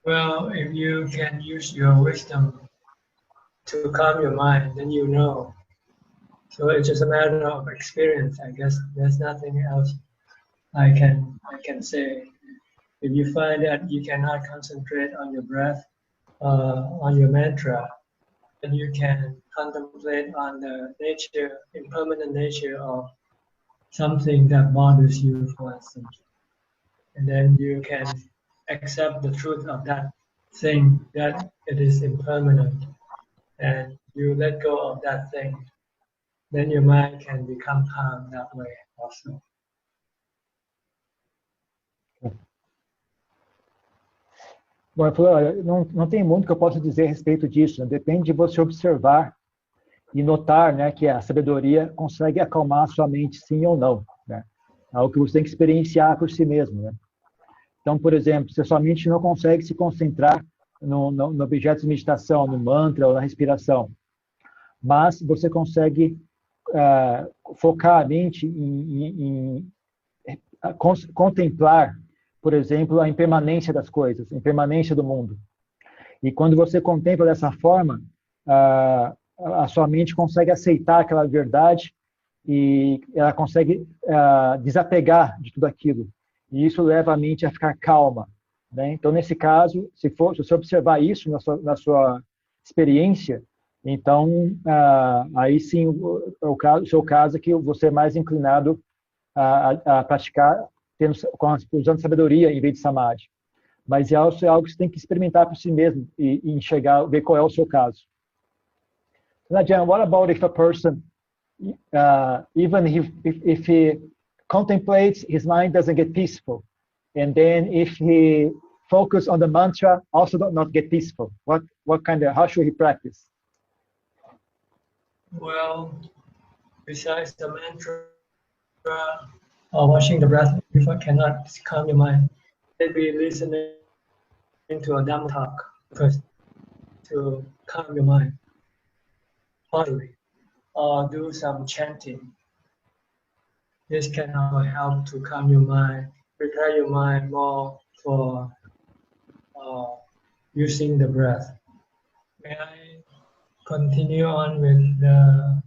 Well, if you can use your wisdom to calm your mind, then you know. So it's just a matter of experience. I guess there's nothing else I can say. If you find that you cannot concentrate on your breath, on your mantra, then you can contemplate on the impermanent nature of something that bothers you, for instance. And then you can accept the truth of that thing, that it is impermanent, and you let go of that thing. Then your mind can become calm that way also. Bom, eu falei, olha, não tem muito que eu possa dizer a respeito disso. Né? Depende de você observar e notar, né, que a sabedoria consegue acalmar a sua mente, sim ou não. Né? É algo que você tem que experienciar por si mesmo. Né? Então, por exemplo, se a sua mente não consegue se concentrar no objeto de meditação, no mantra ou na respiração, mas você consegue focar a mente contemplar, por exemplo, a impermanência das coisas, a impermanência do mundo. E quando você contempla dessa forma, a sua mente consegue aceitar aquela verdade e ela consegue desapegar de tudo aquilo. E isso leva a mente a ficar calma, né? Então, nesse caso, se você observar isso na sua experiência, então, aí sim, o seu caso é que você é mais inclinado a praticar usando sabedoria em vez de samadhi. Mas é algo que você tem que experimentar por si mesmo e enxergar, ver qual é o seu caso. Now, Jan, what about if a person, even if he contemplates, his mind doesn't get peaceful, and then if he focus on the mantra, also not get peaceful? How should he practice? Well, besides the mantra or watching the breath, if I cannot calm your mind, maybe listening to a Dhamma talk first to calm your mind, possibly, or do some chanting. This can help to calm your mind, prepare your mind more for using the breath. May I continue on with the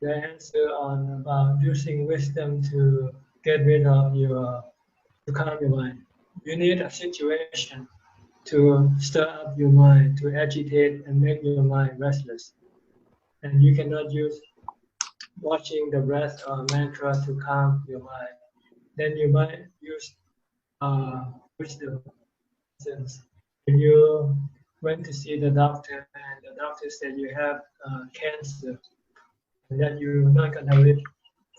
answer on about using wisdom to get rid of to calm your mind. You need a situation to stir up your mind, to agitate and make your mind restless. And you cannot use watching the breath or mantra to calm your mind. Then you might use wisdom. If you went to see the doctor and the doctor said you have cancer and that you're not going to live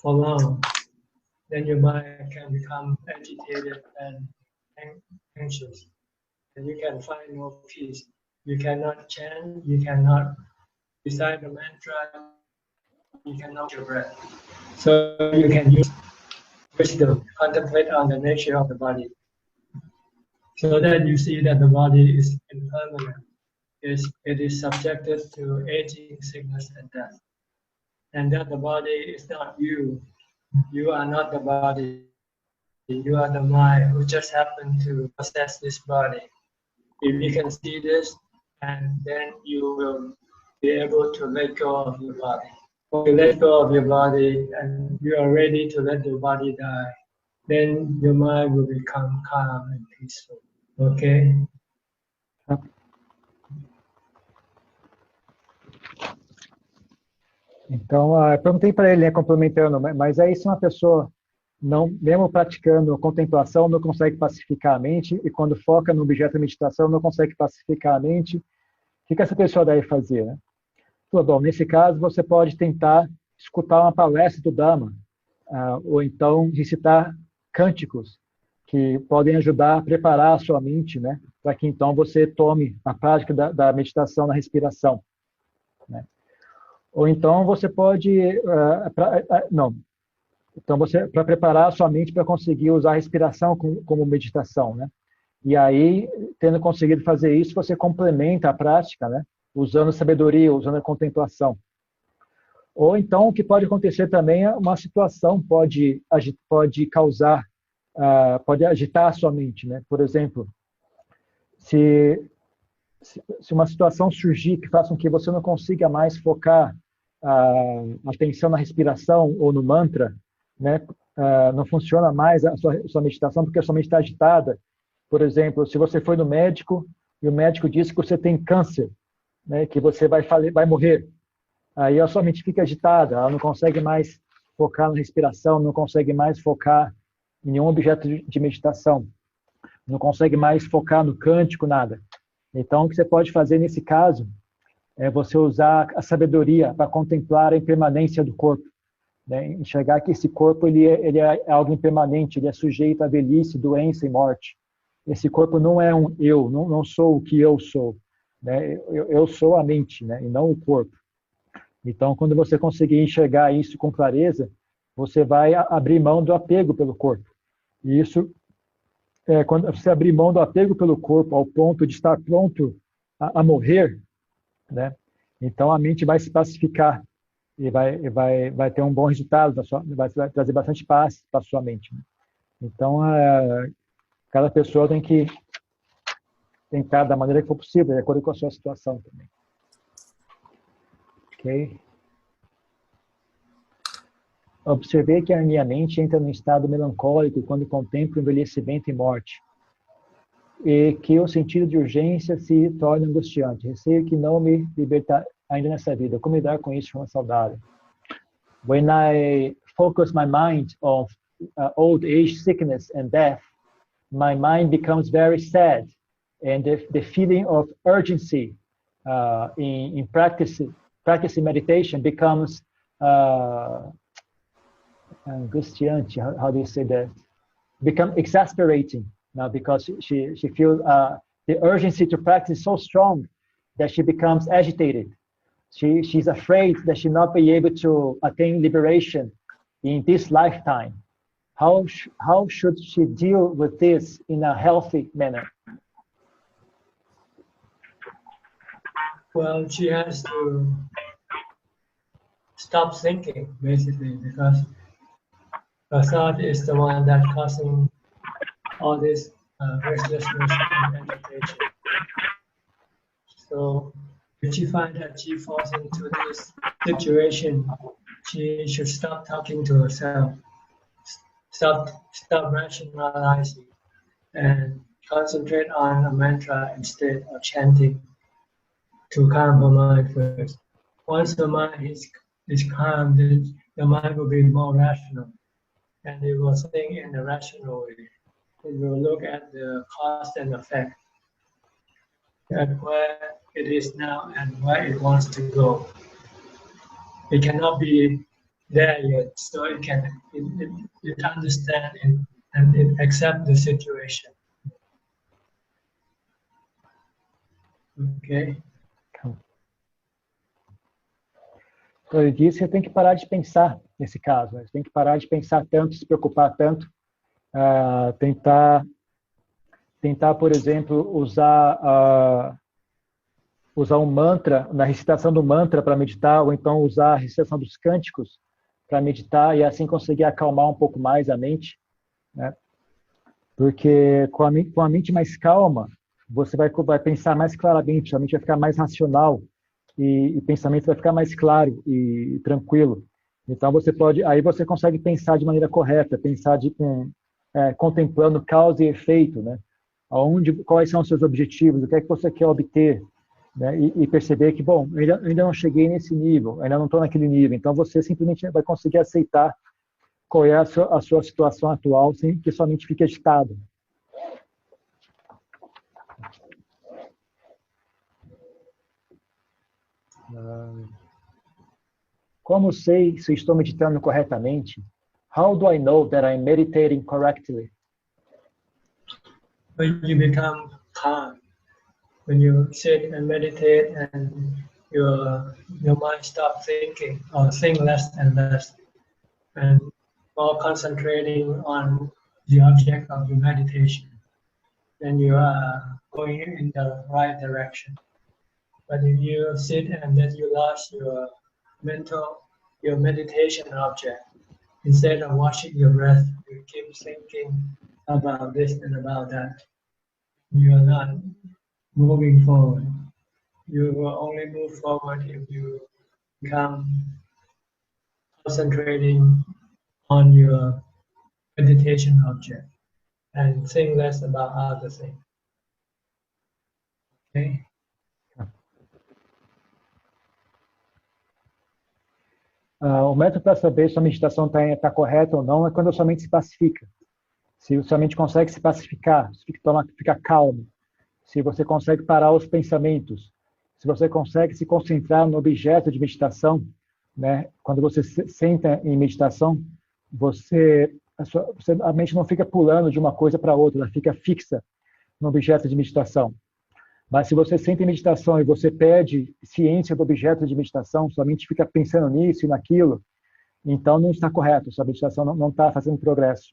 for long, then your mind can become agitated and anxious, and you can find no peace. You cannot chant, you cannot recite the mantra, you cannot your breath. So you can use wisdom, contemplate on the nature of the body, so that you see that the body is impermanent. It is subjected to aging, sickness, and death. And that the body is not you. You are not the body. You are the mind who just happened to possess this body. If you can see this, and then you will be able to let go of your body. When you let go of your body and you are ready to let the body die, then your mind will become calm and peaceful. Okay? Então, eu perguntei para ele, né, complementando, mas aí se uma pessoa, não, mesmo praticando contemplação, não consegue pacificar a mente, e quando foca no objeto da meditação, não consegue pacificar a mente, o que essa pessoa deve fazer, né? Então, bom, nesse caso, você pode tentar escutar uma palestra do Dhamma, ou então recitar cânticos que podem ajudar a preparar a sua mente, né, para que então você tome a prática da meditação na respiração, né? Ou então você pode, então você, para preparar a sua mente para conseguir usar a respiração como meditação, né? E aí, tendo conseguido fazer isso, você complementa a prática, né? Usando sabedoria, usando a contemplação. Ou então, o que pode acontecer também é uma situação pode causar, pode agitar a sua mente, né? Por exemplo, se uma situação surgir que faça com que você não consiga mais focar a atenção na respiração ou no mantra, né? Não funciona mais a sua meditação porque a sua mente está agitada. Por exemplo, se você foi no médico e o médico disse que você tem câncer, né? Que você vai morrer, aí a sua mente fica agitada, ela não consegue mais focar na respiração, não consegue mais focar em nenhum objeto de meditação, não consegue mais focar no cântico, nada. Então, o que você pode fazer nesse caso é você usar a sabedoria para contemplar a impermanência do corpo, né? Enxergar que esse corpo ele é algo impermanente, ele é sujeito à velhice, doença e morte. Esse corpo não é um eu, não sou o que eu sou, né? Eu sou a mente, né? E não o corpo. Então, quando você conseguir enxergar isso com clareza, você vai abrir mão do apego pelo corpo. E isso, quando você abrir mão do apego pelo corpo ao ponto de estar pronto a morrer, né? Então a mente vai se pacificar e vai ter um bom resultado, vai trazer bastante paz para a sua mente. Né? Então, cada pessoa tem que tentar da maneira que for possível, de acordo com a sua situação também. Ok? Observei que a minha mente entra num estado melancólico quando contemplo envelhecimento e morte, e que o sentido de urgência se torna angustiante. Receio que não me libertar ainda nessa vida. Como lidar com isso de forma saudável? When I focus my mind on old age, sickness, and death, my mind becomes very sad, and the feeling of urgency in practicing meditation becomes angustiante. How do you say that? Become exasperating now, because she feels the urgency to practice so strong that she becomes agitated. She's afraid that she'll not be able to attain liberation in this lifetime. How should she deal with this in a healthy manner? Well, she has to stop thinking, basically, because the thought is the one that's causing all this restlessness and agitation. So if she finds that she falls into this situation, she should stop talking to herself, stop rationalizing, and concentrate on a mantra instead of chanting to calm her mind first. Once the mind is calm, then the mind will be more rational, and it will think in a rational way. It will look at the cause and effect, at where it is now and where it wants to go. It cannot be there yet, so it understand and it accept the situation. Okay. Então, ele disse que você tem que parar de pensar nesse caso. Né? Você tem que parar de pensar tanto, se preocupar tanto, tentar, por exemplo, usar um mantra, na recitação do mantra para meditar, ou então usar a recitação dos cânticos para meditar e assim conseguir acalmar um pouco mais a mente, né? Porque com a mente mais calma, você vai pensar mais claramente, a mente vai ficar mais racional e o pensamento vai ficar mais claro e tranquilo. Então aí você consegue pensar de maneira correta, pensar contemplando causa e efeito, né? Quais são os seus objetivos, o que é que você quer obter, né? E perceber que, bom, ainda não cheguei nesse nível, ainda não estou naquele nível, então você simplesmente vai conseguir aceitar qual é a sua situação atual sem que sua mente fique agitada. Como sei se estou meditando corretamente? How do I know that I'm meditating correctly? When you become calm, when you sit and meditate and your mind stops thinking or think less and less and more concentrating on the object of your meditation, then you are going in the right direction. But if you sit and then you lost your meditation object, instead of watching your breath, you keep thinking about this and about that. You are not moving forward. You will only move forward if you become concentrating on your meditation object and think less about other things. Okay? O método para saber se a meditação está correta ou não é quando a sua mente se pacifica. Se a sua mente consegue se pacificar, fica calmo, se você consegue parar os pensamentos, se você consegue se concentrar no objeto de meditação, né? Quando você senta em meditação, a mente não fica pulando de uma coisa para outra, ela fica fixa no objeto de meditação. Mas se você senta em meditação e você perde ciência do objeto de meditação, sua mente fica pensando nisso e naquilo, então não está correto, sua meditação não está fazendo progresso.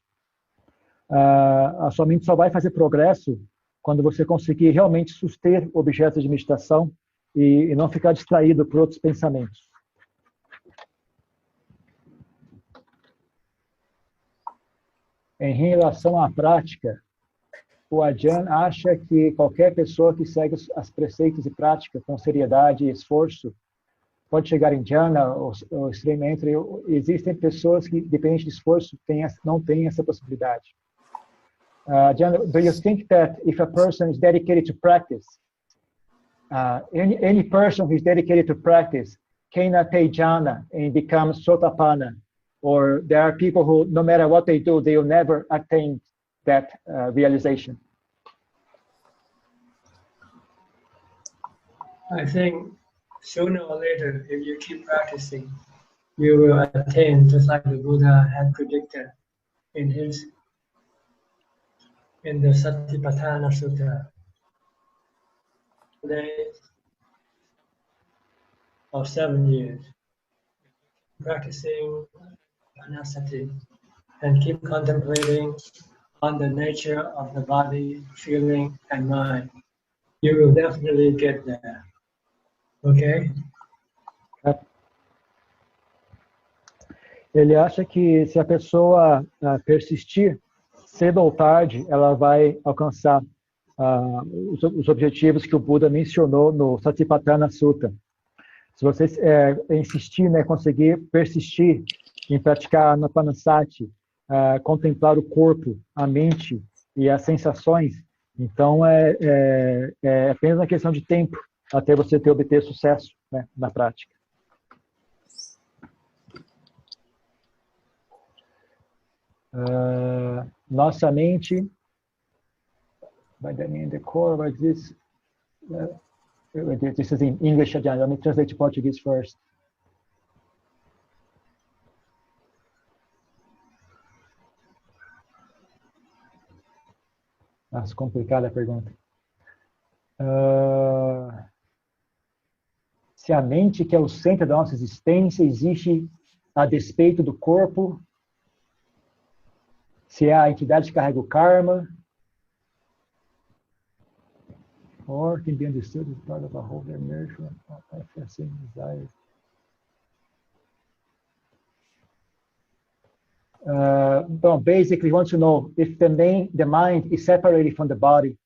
A sua mente só vai fazer progresso quando você conseguir realmente suster o objeto de meditação e não ficar distraído por outros pensamentos. Em relação à prática, o Ajahn acha que qualquer pessoa que segue as preceitos e prática com seriedade e esforço pode chegar em jhana ou extremo entre. Existem pessoas que, dependente de esforço, não têm essa possibilidade. Ajahn, do you think that if a person is dedicated to practice, any person who is dedicated to practice can attain jhana and become sotapanna, or there are people who, no matter what they do, they will never attain that realization? I think sooner or later, if you keep practicing, you will attain, just like the Buddha had predicted in the Satipatthana Sutta. Days of 7 years, practicing Anasati and keep contemplating on the nature of the body, feeling, and mind. You will definitely get there. Okay? Ele acha que se a pessoa persistir, cedo ou tarde, ela vai alcançar os objetivos que o Buda mencionou no Satipatthana Sutta. Se você insistir, né, conseguir persistir em praticar Anapanasati, contemplar o corpo, a mente e as sensações, então é apenas uma questão de tempo até você obter sucesso, né, na prática. Nossa mente, by the name the core, what is this? This is in English, Ajahn. Let me translate to Portuguese first. Nossa, complicada a pergunta. Se a mente, que é o centro da nossa existência, existe a despeito do corpo, se é a entidade que carrega o karma, or can be understood as part of a whole inertia, manifesting desire. Basically, he wants to know if the mind is separated from the body,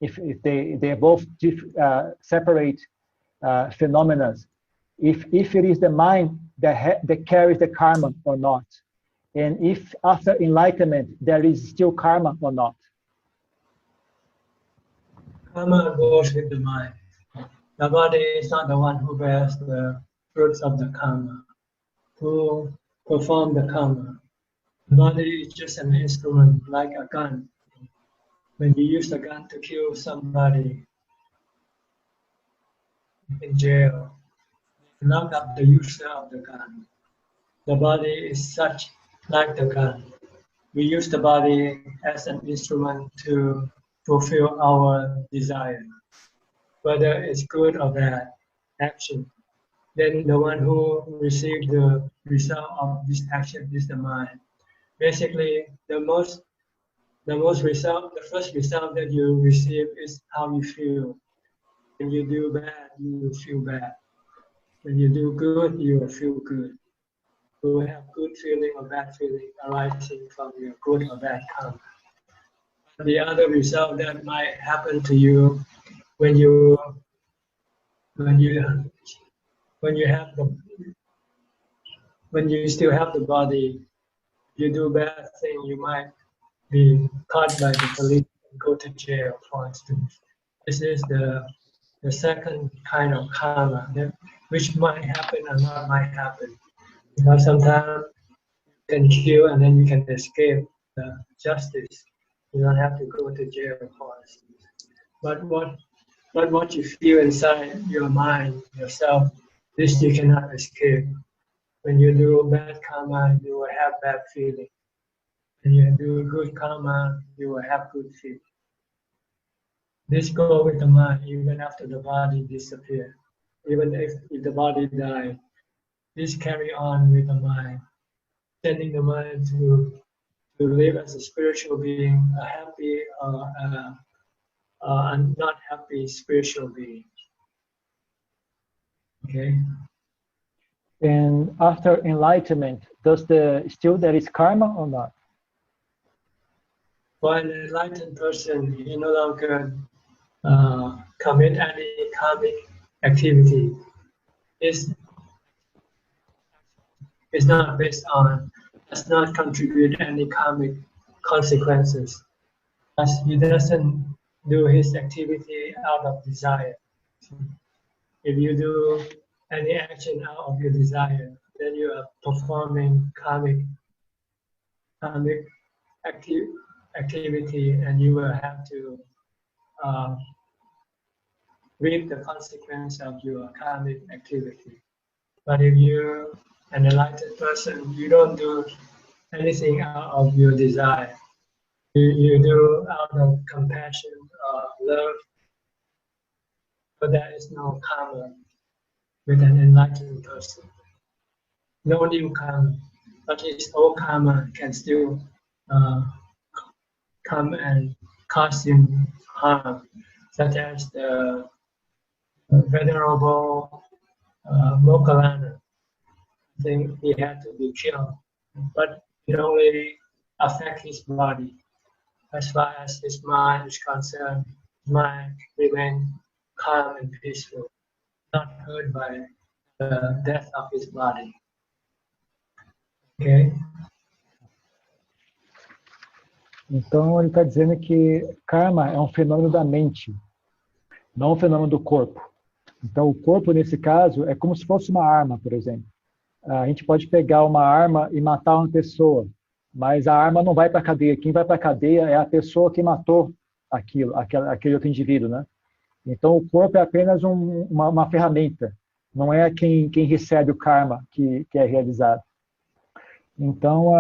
if they are both separate phenomena, if it is the mind that carries the karma or not, and if after enlightenment there is still karma or not. Karma goes with the mind. The body is not the one who bears the fruits of the karma, who perform the karma. The body is just an instrument, like a gun. When you use the gun to kill somebody in jail, knock up the user of the gun. The body is such like the gun. We use the body as an instrument to fulfill our desire, whether it's good or bad action. Then the one who receives the result of this action is the mind. Basically, the first result that you receive is how you feel. When you do bad, you will feel bad. When you do good, you will feel good. You will have good feeling or bad feeling arising from your good or bad karma. The other result that might happen to you when you still have the body, you do bad thing, you might be caught by the police and go to jail, for instance. This is the second kind of karma, which might happen or not might happen. Because sometimes you can kill and then you can escape the justice. You don't have to go to jail, for instance. But what you feel inside your mind, yourself, this you cannot escape. When you do bad karma, you will have bad feeling. When you do good karma, you will have good feeling. This goes with the mind even after the body disappears. Even if the body dies, this carry on with the mind, sending the mind to live as a spiritual being, a happy or a not happy spiritual being. Okay. And after enlightenment, there is karma or not? For an enlightened person, he no longer commit any karmic activity. It's not based on, does not contribute any karmic consequences. As he doesn't do his activity out of desire. If you do any action out of your desire, then you are performing karmic activity, and you will have to reap the consequence of your karmic activity. But if you're an enlightened person, you don't do anything out of your desire. You do out of compassion or love, but there is no karma with an enlightened person. No new karma, but his old karma can still come and cause him harm, such as the Venerable Moggallana. I think he had to be killed, but it only affects his body. As far as his mind is concerned, his mind remains calm and peaceful, not hurt by the death of his body. Okay? Então, ele está dizendo que karma é um fenômeno da mente, não um fenômeno do corpo. Então, o corpo, nesse caso, é como se fosse uma arma, por exemplo. A gente pode pegar uma arma e matar uma pessoa, mas a arma não vai para a cadeia. Quem vai para a cadeia é a pessoa que matou aquele outro indivíduo, né? Então, o corpo é apenas uma ferramenta, não é quem recebe o karma que é realizado. Então,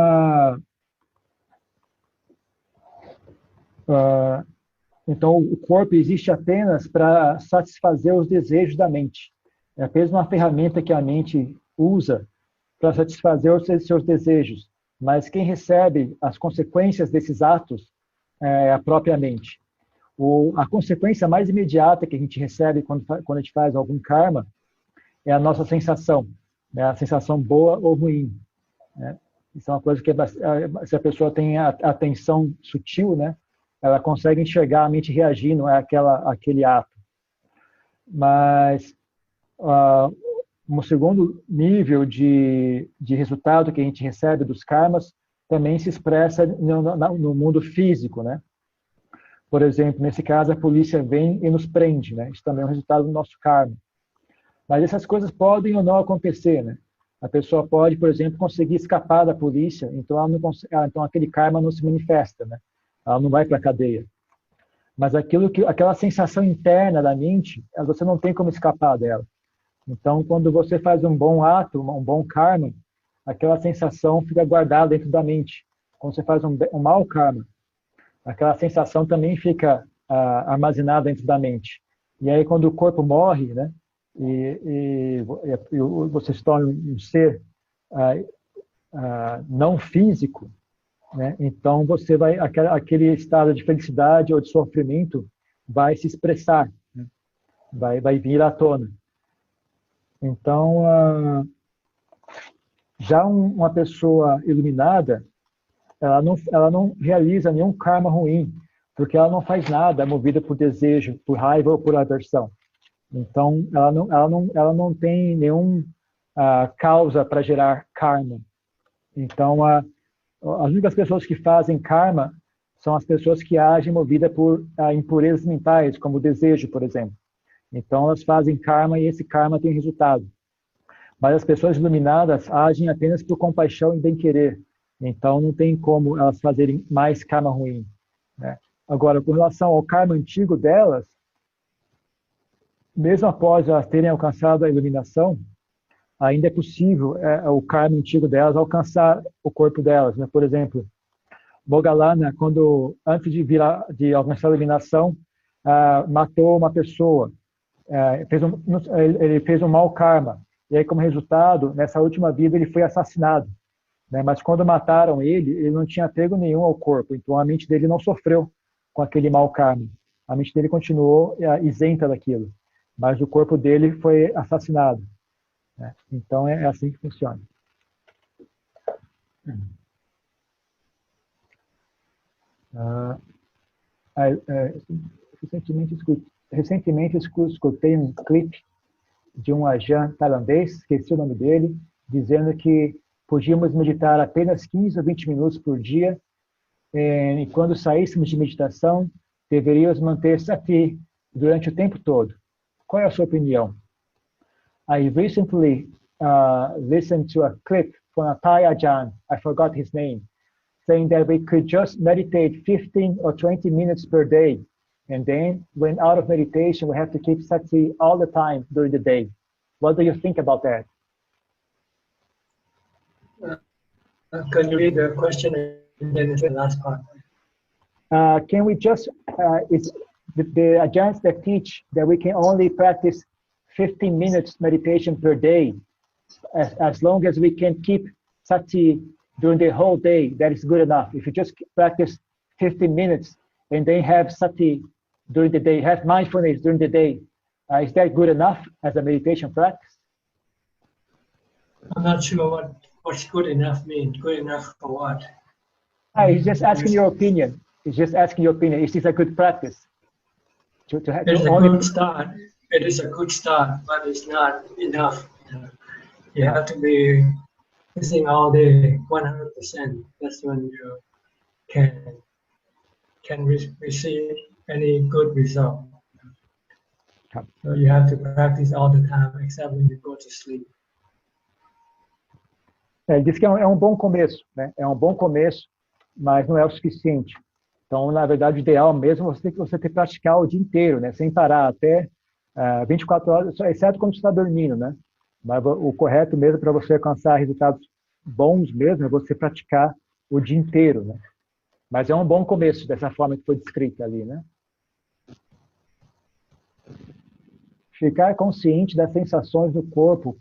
então, o corpo existe apenas para satisfazer os desejos da mente. É apenas uma ferramenta que a mente usa para satisfazer os seus desejos. Mas quem recebe as consequências desses atos é a própria mente. A consequência mais imediata que a gente recebe quando a gente faz algum karma é a nossa sensação, né? A sensação boa ou ruim, né? Isso é uma coisa que, se a pessoa tem a atenção sutil, né, ela consegue enxergar a mente reagindo àquele ato. Mas um segundo nível de resultado que a gente recebe dos karmas também se expressa no mundo físico, né? Por exemplo, nesse caso, a polícia vem e nos prende, né? Isso também é um resultado do nosso karma. Mas essas coisas podem ou não acontecer, né? A pessoa pode, por exemplo, conseguir escapar da polícia, então, então aquele karma não se manifesta, né? Ela não vai para a cadeia. Mas aquela sensação interna da mente, você não tem como escapar dela. Então, quando você faz um bom ato, um bom karma, aquela sensação fica guardada dentro da mente. Quando você faz um mau karma, aquela sensação também fica armazenada dentro da mente. E aí, quando o corpo morre, né, e você se torna um ser não físico, né, então você aquele estado de felicidade ou de sofrimento vai se expressar, né, vai vir à tona. Então, já uma pessoa iluminada, ela não realiza nenhum karma ruim, porque ela não faz nada movida por desejo, por raiva ou por aversão. Então, ela não tem nenhuma causa para gerar karma. Então, as únicas pessoas que fazem karma são as pessoas que agem movida por impurezas mentais, como o desejo, por exemplo. Então, elas fazem karma e esse karma tem resultado. Mas as pessoas iluminadas agem apenas por compaixão e bem-querer. Então, não tem como elas fazerem mais karma ruim, né? Agora, com relação ao karma antigo delas, mesmo após elas terem alcançado a iluminação, ainda é possível o karma antigo delas alcançar o corpo delas, né? Por exemplo, Moggallana, antes de alcançar a iluminação, matou uma pessoa, ele fez um mau karma, e aí, como resultado, nessa última vida ele foi assassinado, né? Mas quando mataram ele não tinha apego nenhum ao corpo, então a mente dele não sofreu com aquele mau karma. A mente dele continuou isenta daquilo, mas o corpo dele foi assassinado, né? Então é assim que funciona. Recentemente escutei um clipe de um ajahn tailandês, esqueci o nome dele, dizendo que podíamos meditar apenas 15 ou 20 minutos por dia, e quando saíssemos de meditação, deveríamos manter sati durante o tempo todo. Qual é a sua opinião? I recently listened to a clip from a Thai ajahn, I forgot his name, saying that we could just meditate 15 or 20 minutes per day. And then, when out of meditation, we have to keep sati all the time during the day. What do you think about that? Can you read the question and then the last part? Can we just, it's the ajahns that teach that we can only practice 15 minutes meditation per day, as long as we can keep sati during the whole day, that is good enough. If you just practice 15 minutes and then have sati during the day, have mindfulness during the day, is that good enough as a meditation practice? I'm not sure what's good enough means. Good enough for what? He's just asking your opinion. He's just asking your opinion. Is this a good practice? It's a good start. It is a good start, but it's not enough. You have to be using all day 100%. That's when you can receive any good result. So you have to practice all the time, except when you go to sleep. Ele diz que é um bom começo, né? É um bom começo, mas não é o suficiente. Então, na verdade, o ideal mesmo é você ter que praticar o dia inteiro, né? Sem parar, até 24 horas, exceto quando você está dormindo, né? Mas o correto mesmo para você alcançar resultados bons mesmo é você praticar o dia inteiro, né? Mas é um bom começo, dessa forma que foi descrita ali, né? Ficar consciente das sensações do corpo,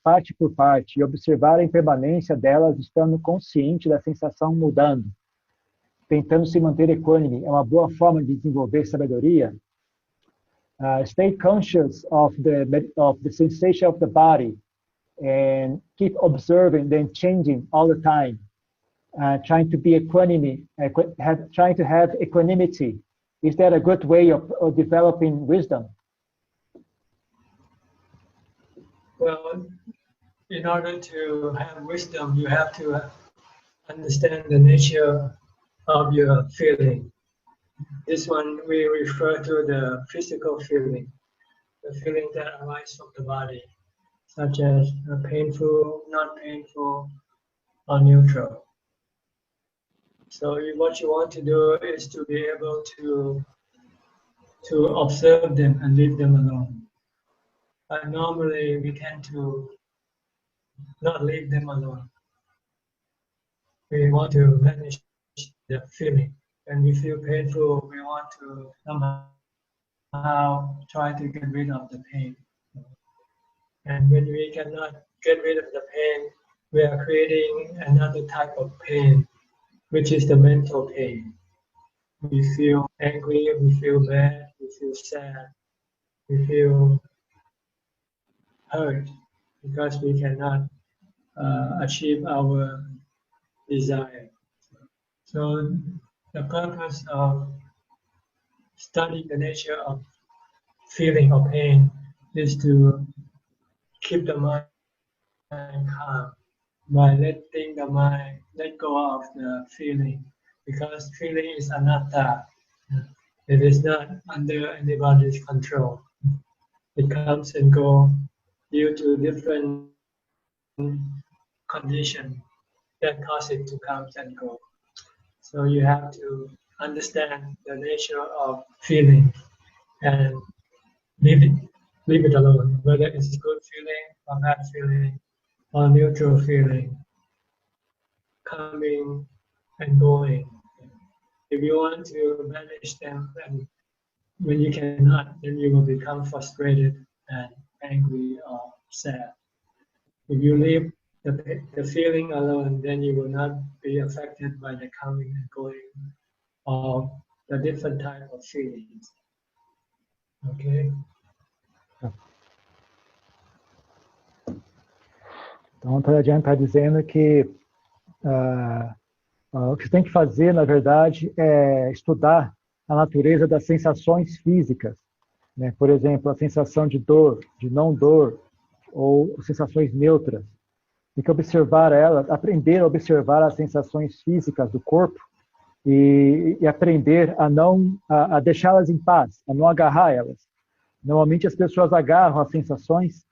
parte por parte, e observar a impermanência delas, estando consciente da sensação mudando. Tentando se manter equânime, é uma boa forma de desenvolver sabedoria. Stay conscious of the sensation of the body, and keep observing, then changing all the time. Trying to be equanimity, trying to have equanimity. Is that a good way of developing wisdom? Well, in order to have wisdom, you have to understand the nature of your feeling. This one we refer to the physical feeling, the feeling that arises from the body, such as painful, not painful, or neutral. So what you want to do is to be able to observe them and leave them alone. But normally we tend to not leave them alone. We want to manage the feeling. When we feel painful, we want to somehow try to get rid of the pain. And when we cannot get rid of the pain, we are creating another type of pain, which is the mental pain. We feel angry, we feel mad, we feel sad, we feel hurt because we cannot achieve our desire. So the purpose of studying the nature of feeling or pain is to keep the mind calm by letting the mind let go of the feeling, because feeling is anatta. It is not under anybody's control. It comes and goes due to different conditions that cause it to come and go. So you have to understand the nature of feeling and leave it alone, whether it's a good feeling or bad feeling or neutral feeling, coming and going. If you want to manage them, and when you cannot, then you will become frustrated and angry or sad. If you leave the feeling alone, then you will not be affected by the coming and going of the different type of feelings. Okay? Então, o Tayajahn está dizendo que O que você tem que fazer, na verdade, é estudar a natureza das sensações físicas, né? Por exemplo, a sensação de dor, de não dor, ou sensações neutras. Tem que observar elas, aprender a observar as sensações físicas do corpo e aprender a deixá-las em paz, a não agarrar elas. Normalmente as pessoas agarram as sensações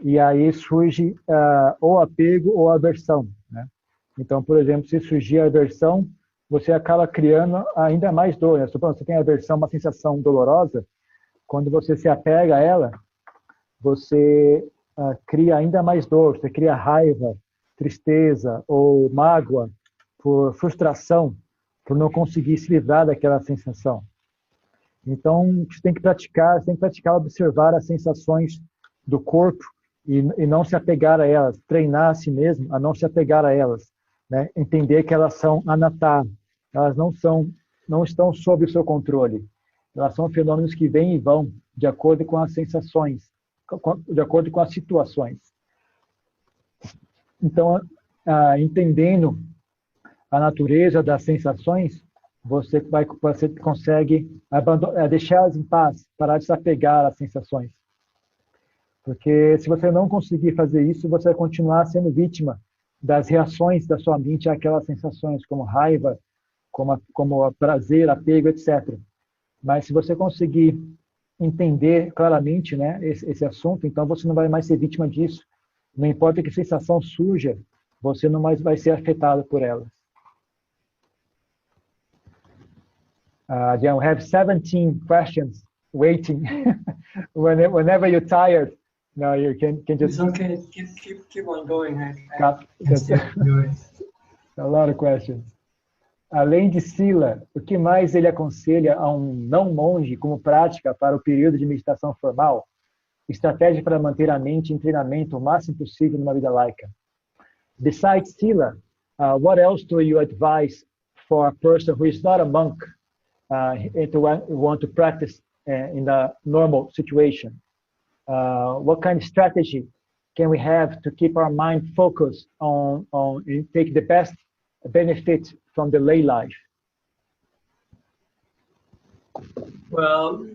e aí surge ou apego ou aversão, né? Então, por exemplo, se surgir a aversão, você acaba criando ainda mais dor, né? Supondo que você tem aversão, uma sensação dolorosa, quando você se apega a ela, você cria ainda mais dor, você cria raiva, tristeza ou mágoa por frustração, por não conseguir se livrar daquela sensação. Então, você tem que praticar observar as sensações do corpo e não se apegar a elas, treinar a si mesmo a não se apegar a elas, né? Entender que elas são anatta, elas não estão sob o seu controle. Elas são fenômenos que vêm e vão de acordo com as sensações, de acordo com as situações. Então, entendendo a natureza das sensações, você consegue deixá-las em paz, parar de se apegar às sensações. Porque se você não conseguir fazer isso, você vai continuar sendo vítima das reações da sua mente àquelas sensações, como raiva, como prazer, apego, etc. Mas se você conseguir entender claramente, né, esse assunto, então você não vai mais ser vítima disso. Não importa que sensação surja, você não mais vai ser afetado por elas. Then we have 17 questions waiting. Whenever you're tired, no, you can just. It's okay. Keep on going. A lot of questions. Além de Sila, o que mais ele aconselha a um não monge como prática para o período de meditação formal? Estratégia para manter a mente em treinamento o máximo possível numa vida laica. Besides Sila, what else do you advise for a person who is not a monk and to want to practice in a normal situation? What kind of strategy can we have to keep our mind focused on and take the best benefit from the lay life? Well,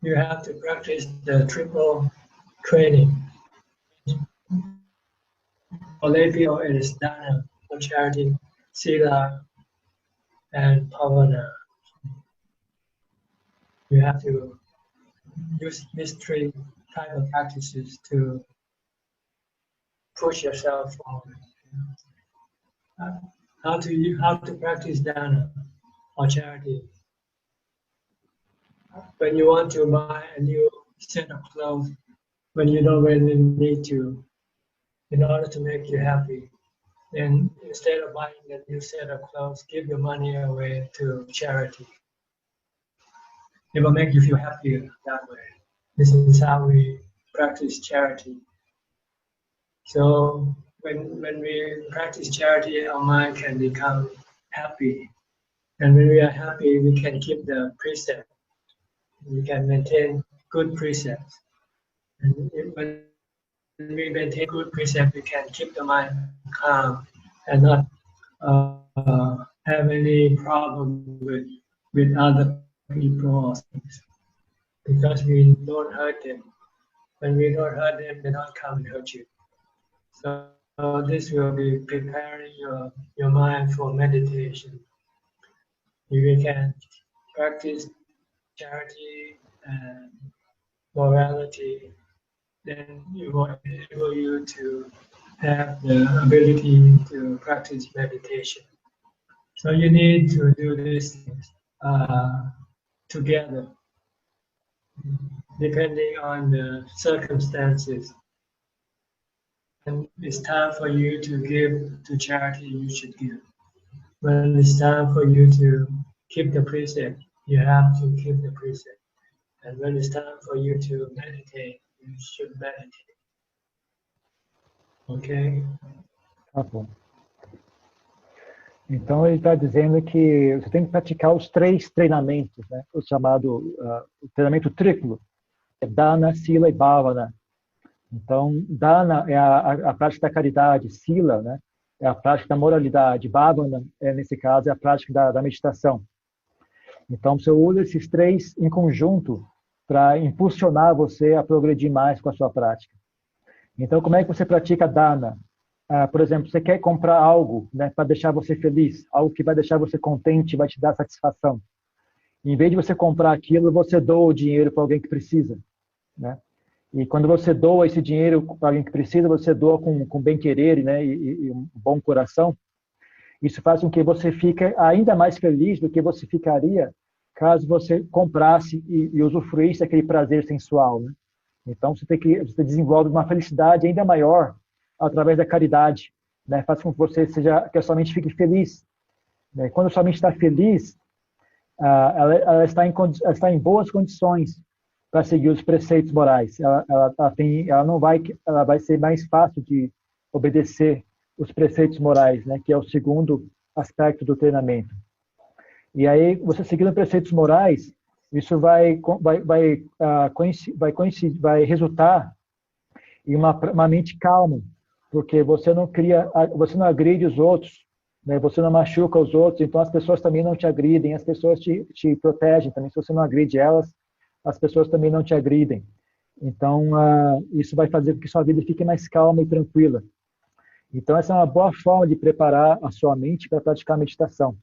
you have to practice the triple training. For lay people, it is dana, charity, sila, and pavana. You have to use these three type of practices to push yourself forward. How to practice dana or charity? When you want to buy a new set of clothes, when you don't really need to, in order to make you happy, then instead of buying a new set of clothes, give your money away to charity. It will make you feel happier that way. This is how we practice charity. So when we practice charity, our mind can become happy. And when we are happy, we can keep the precept. We can maintain good precepts. And when we maintain good precepts, we can keep the mind calm and not have any problem with other people or things. Because we don't hurt them. When we don't hurt them, they don't come and hurt you. So this will be preparing your mind for meditation. You can practice charity and morality, then it will enable you to have the ability to practice meditation. So you need to do these things together, depending on the circumstances. When it's time for you to give to charity, you should give. When it's time for you to keep the precept, you have to keep the precept. And when it's time for you to meditate, you should meditate. Ok? Tá bom. Então ele está dizendo que você tem que praticar os 3 treinamentos, né? O chamado o treinamento triplo, dana, sila e bhavana. Então, dana é a prática da caridade, sila, né, é a prática da moralidade. Bhavana, nesse caso, é a prática da meditação. Então, você usa esses três em conjunto para impulsionar você a progredir mais com a sua prática. Então, como é que você pratica dana? Por exemplo, você quer comprar algo, né, para deixar você feliz, algo que vai deixar você contente, vai te dar satisfação. Em vez de você comprar aquilo, você doa o dinheiro para alguém que precisa, né? E quando você doa esse dinheiro para alguém que precisa, você doa com bem-querer, né, e um bom coração. Isso faz com que você fique ainda mais feliz do que você ficaria caso você comprasse e usufruísse aquele prazer sensual, né? Então, você desenvolve uma felicidade ainda maior através da caridade, né? Faz com que que a sua mente fique feliz, né? Quando a sua mente está feliz, ela está em boas condições para seguir os preceitos morais. Ela vai ser mais fácil de obedecer os preceitos morais, né? Que é o segundo aspecto do treinamento. E aí, você seguindo preceitos morais, isso vai resultar em uma mente calma, porque você não agride os outros, né? Você não machuca os outros, então as pessoas também não te agridem, as pessoas te protegem também. Se você não agride elas, as pessoas também não te agridem. Então, isso vai fazer com que sua vida fique mais calma e tranquila. Então, essa é uma boa forma de preparar a sua mente para praticar a meditação.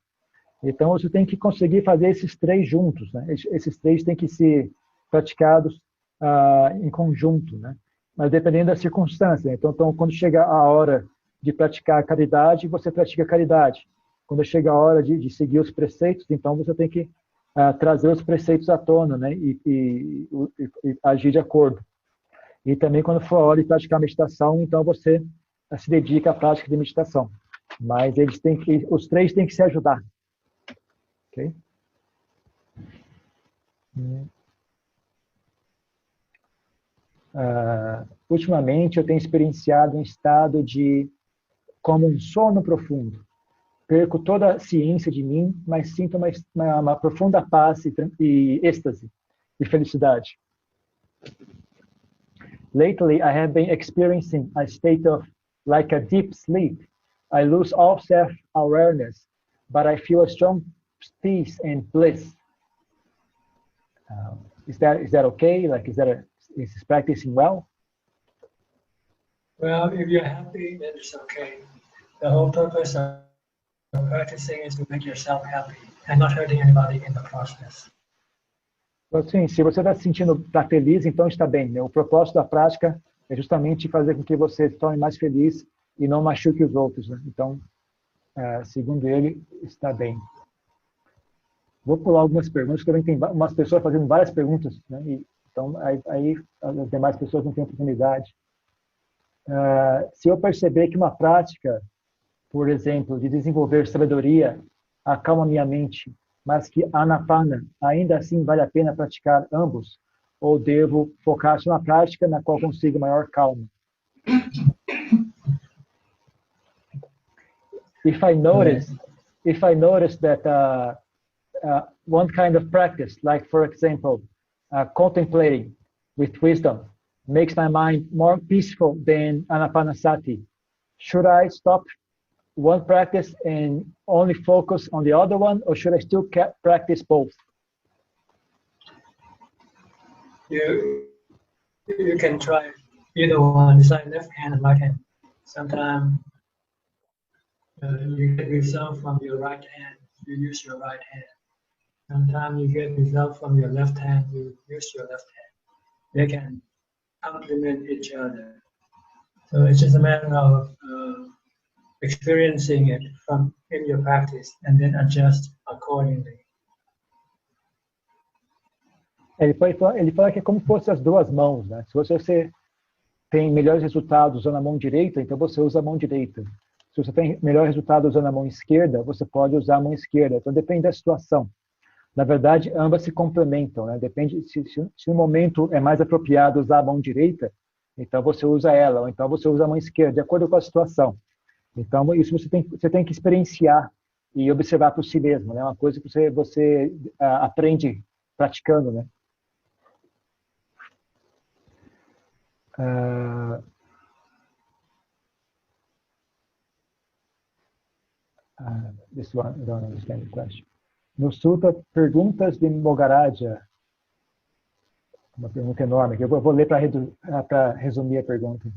Então, você tem que conseguir fazer esses três juntos, né? Esses três têm que ser praticados em conjunto, né? Mas dependendo da circunstância. Então, quando chega a hora de praticar a caridade, você pratica a caridade. Quando chega a hora de seguir os preceitos, então você tem que trazer os preceitos à tona, né? E agir de acordo. E também quando for a hora de praticar a meditação, então você se dedica à prática de meditação. Mas os três têm que se ajudar. Ok? Ultimamente eu tenho experienciado um estado como um sono profundo. Perco toda a ciência de mim, mas sinto uma profunda paz e êxtase e felicidade. Lately, I have been experiencing a state of like a deep sleep. I lose all self-awareness, but I feel a strong peace and bliss. Is that okay? Like, is this practicing well? Well, if you're happy, then it's okay. The whole purpose of practicing is to make yourself happy and not hurting anybody in the process. Assim, se você está se sentindo feliz, então está bem, né? O propósito da prática é justamente fazer com que você se torne mais feliz e não machuque os outros, né? Então, segundo ele, está bem. Vou pular algumas perguntas, porque também tem umas pessoas fazendo várias perguntas, né? Então, aí as demais pessoas não têm oportunidade. Se eu perceber que uma prática, por exemplo, de desenvolver sabedoria, acalma minha mente, mas que anapana, ainda assim vale a pena praticar ambos, ou devo focar só na prática na qual consigo maior calma? If I notice that one kind of practice, like for example, contemplating with wisdom, makes my mind more peaceful than anapanasati, should I stop one practice and only focus on the other one, or should I still practice both? You can try either one, decide left hand and right hand. Sometimes you get result from your right hand, you use your right hand. Sometimes you get result from your left hand, you use your left hand. They can complement each other. So it's just a matter of experiencing it in your practice and then adjust accordingly. Ele fala que é como se fosse as duas mãos, né? Se você tem melhores resultados usando a mão direita, então você usa a mão direita. Se você tem melhor resultado usando a mão esquerda, você pode usar a mão esquerda. Então depende da situação. Na verdade, ambas se complementam, né? Depende se no momento é mais apropriado usar a mão direita, então você usa ela, ou então você usa a mão esquerda, de acordo com a situação. Então isso você tem que experienciar e observar por si mesmo, né? Uma coisa que você aprende praticando, né? this one, I don't understand the question. No Sutta, Perguntas de Mogaraja. Uma pergunta enorme, que eu vou ler para resumir a pergunta.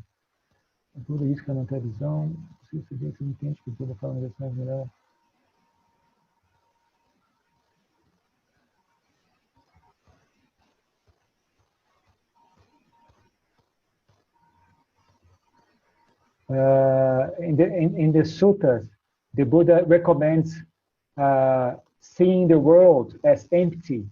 Tudo isso que eu não tenho visão, se você não entende que tudo falando isso é melhor. In the suttas, the Buddha recommends seeing the world as empty.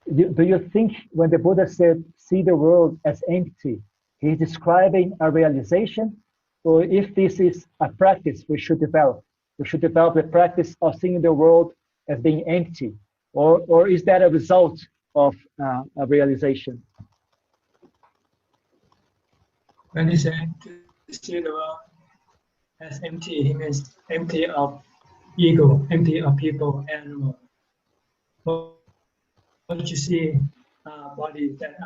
Do you think when the Buddha said, see the world as empty, he's describing a realization? Or if this is a practice we should develop the practice of seeing the world as being empty? Or is that a result of a realization? When he said to see the world as empty, he means empty of ego, empty of people, animal. What you see bodies that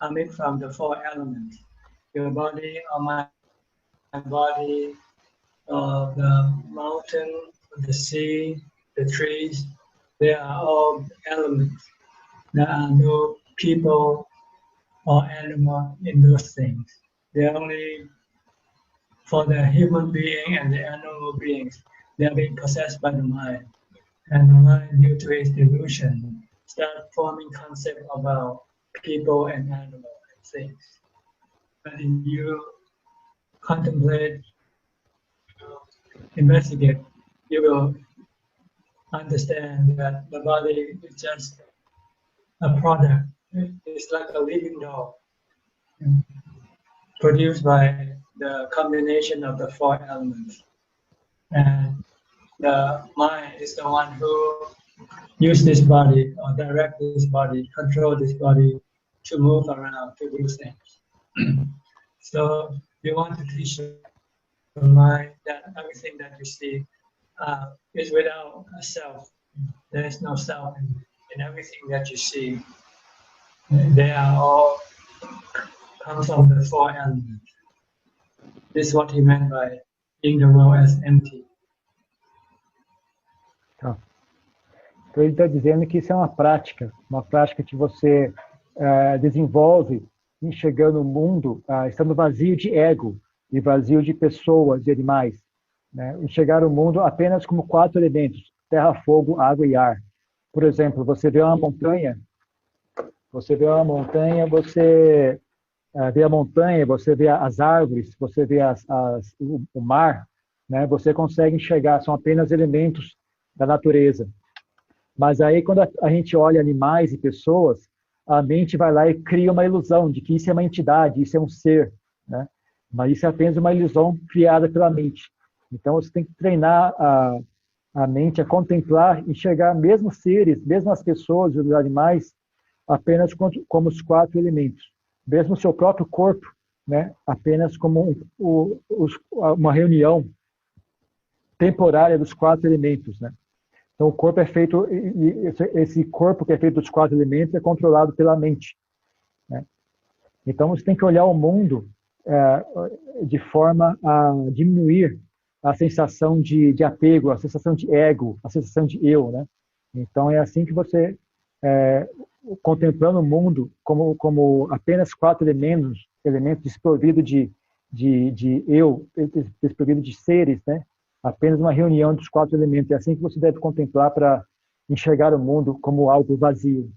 are made from the four elements. Your body or my body, the mountain, the sea, the trees, they are all elements. There are no people or animal in those things. They're only for the human being and the animal beings. They are being possessed by the mind. And the mind, due to its delusion, start forming concept about people and animal and things. But if you contemplate, investigate, you will understand that the body is just a product. It's like a living doll, produced by the combination of the four elements. And the mind is the one who use this body or direct this body, control this body to move around, to do things. So you want to teach your mind that everything that you see is without a self. There is no self in everything that you see. They are all come from the four elements. This is what he meant by seeing the world as empty. Então ele está dizendo que isso é uma prática que você desenvolve enxergando o mundo, estando vazio de ego e vazio de pessoas e animais, né? Enxergar o mundo apenas como 4 elementos: terra, fogo, água e ar. Por exemplo, você vê uma montanha, você vê a montanha, você vê as árvores, você vê o mar, né? Você consegue enxergar, são apenas elementos da natureza. Mas aí, quando a gente olha animais e pessoas, a mente vai lá e cria uma ilusão de que isso é uma entidade, isso é um ser, né? Mas isso é apenas uma ilusão criada pela mente. Então, você tem que treinar a mente a contemplar, enxergar mesmo seres, mesmo as pessoas e os animais, apenas como os 4 elementos. Mesmo o seu próprio corpo, né? Apenas como uma reunião temporária dos 4 elementos, né? Então, o corpo é feito, esse corpo que é feito dos 4 elementos é controlado pela mente, né? Então, você tem que olhar o mundo de forma a diminuir a sensação de apego, a sensação de ego, a sensação de eu, né? Então, é assim que você, contemplando o mundo como apenas 4 elementos desprovidos de eu, desprovidos de seres, né? Apenas uma reunião dos 4 elementos. É assim que você deve contemplar para enxergar o mundo como algo vazio.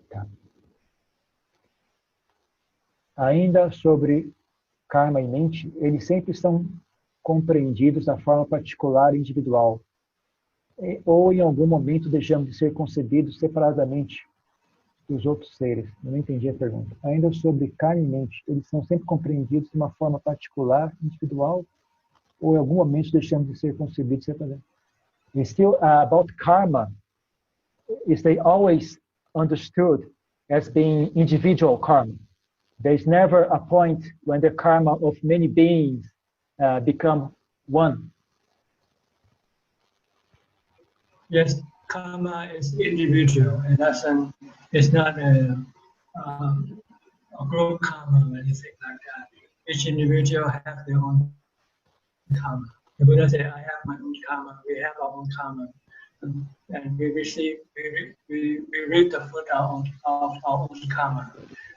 Tá. Ainda sobre karma e mente, eles sempre são compreendidos da forma particular e individual. Ou em algum momento deixamos de ser concebidos separadamente dos outros seres. Eu não entendi a pergunta. Ainda sobre karma e mente, eles são sempre compreendidos de uma forma particular, individual, ou em algum momento deixamos de ser concebidos separadamente? And still about karma, is they always understood as being individual karma. There's never a point when the karma of many beings become one. Yes, karma is individual, and it's not a group karma or anything like that. Each individual has their own karma. The Buddha said, I have my own karma, we have our own karma. And we receive, we reap the fruit of our own karma.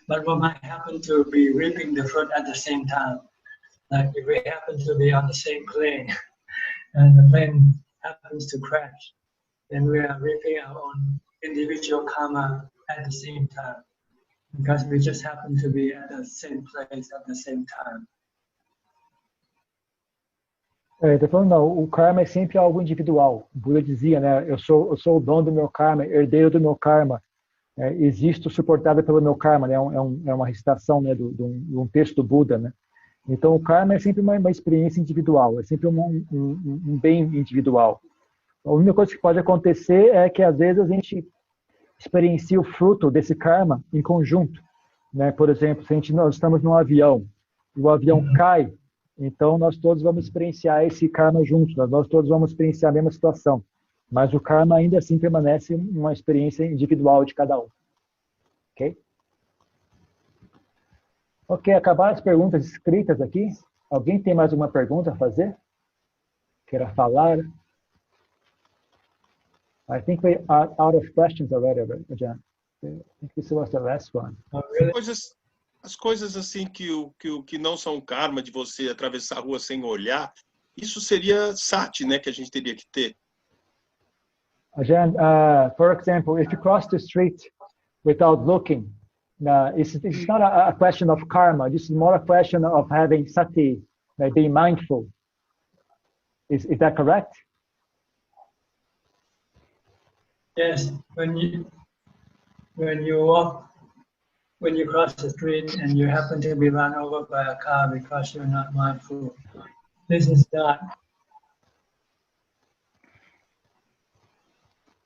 But we might happen to be reaping the fruit at the same time. Like if we happen to be on the same plane and the plane happens to crash, then we are reaping our own individual karma at the same time. Because we just happen to be at the same place at the same time. Ele está falando, não, o karma é sempre algo individual. O Buda dizia, né, eu sou o dono do meu karma, herdeiro do meu karma, existo suportado pelo meu karma, né, é uma recitação, né, de um texto do Buda, né. Então o karma é sempre uma experiência individual, é sempre um bem individual. A única coisa que pode acontecer é que às vezes a gente experiencia o fruto desse karma em conjunto, né. Por exemplo, se nós estamos num avião, e o avião cai, então nós todos vamos experienciar esse karma juntos, nós todos vamos experienciar a mesma situação. Mas o karma ainda assim permanece uma experiência individual de cada um. Ok? Ok, acabaram as perguntas escritas aqui. Alguém tem mais uma pergunta a fazer? Queira falar? I think we are out of questions already, John. I think this was the last one. As coisas assim que não são karma, de você atravessar a rua sem olhar, isso seria sati, né, que a gente teria que ter. Ajahn, for example, if you cross the street without looking, it's not a question of karma. This is more a question of having sati, being mindful. Is that correct? Yes, when you walk, when you cross the street and you happen to be run over by a car because you're not mindful, this is not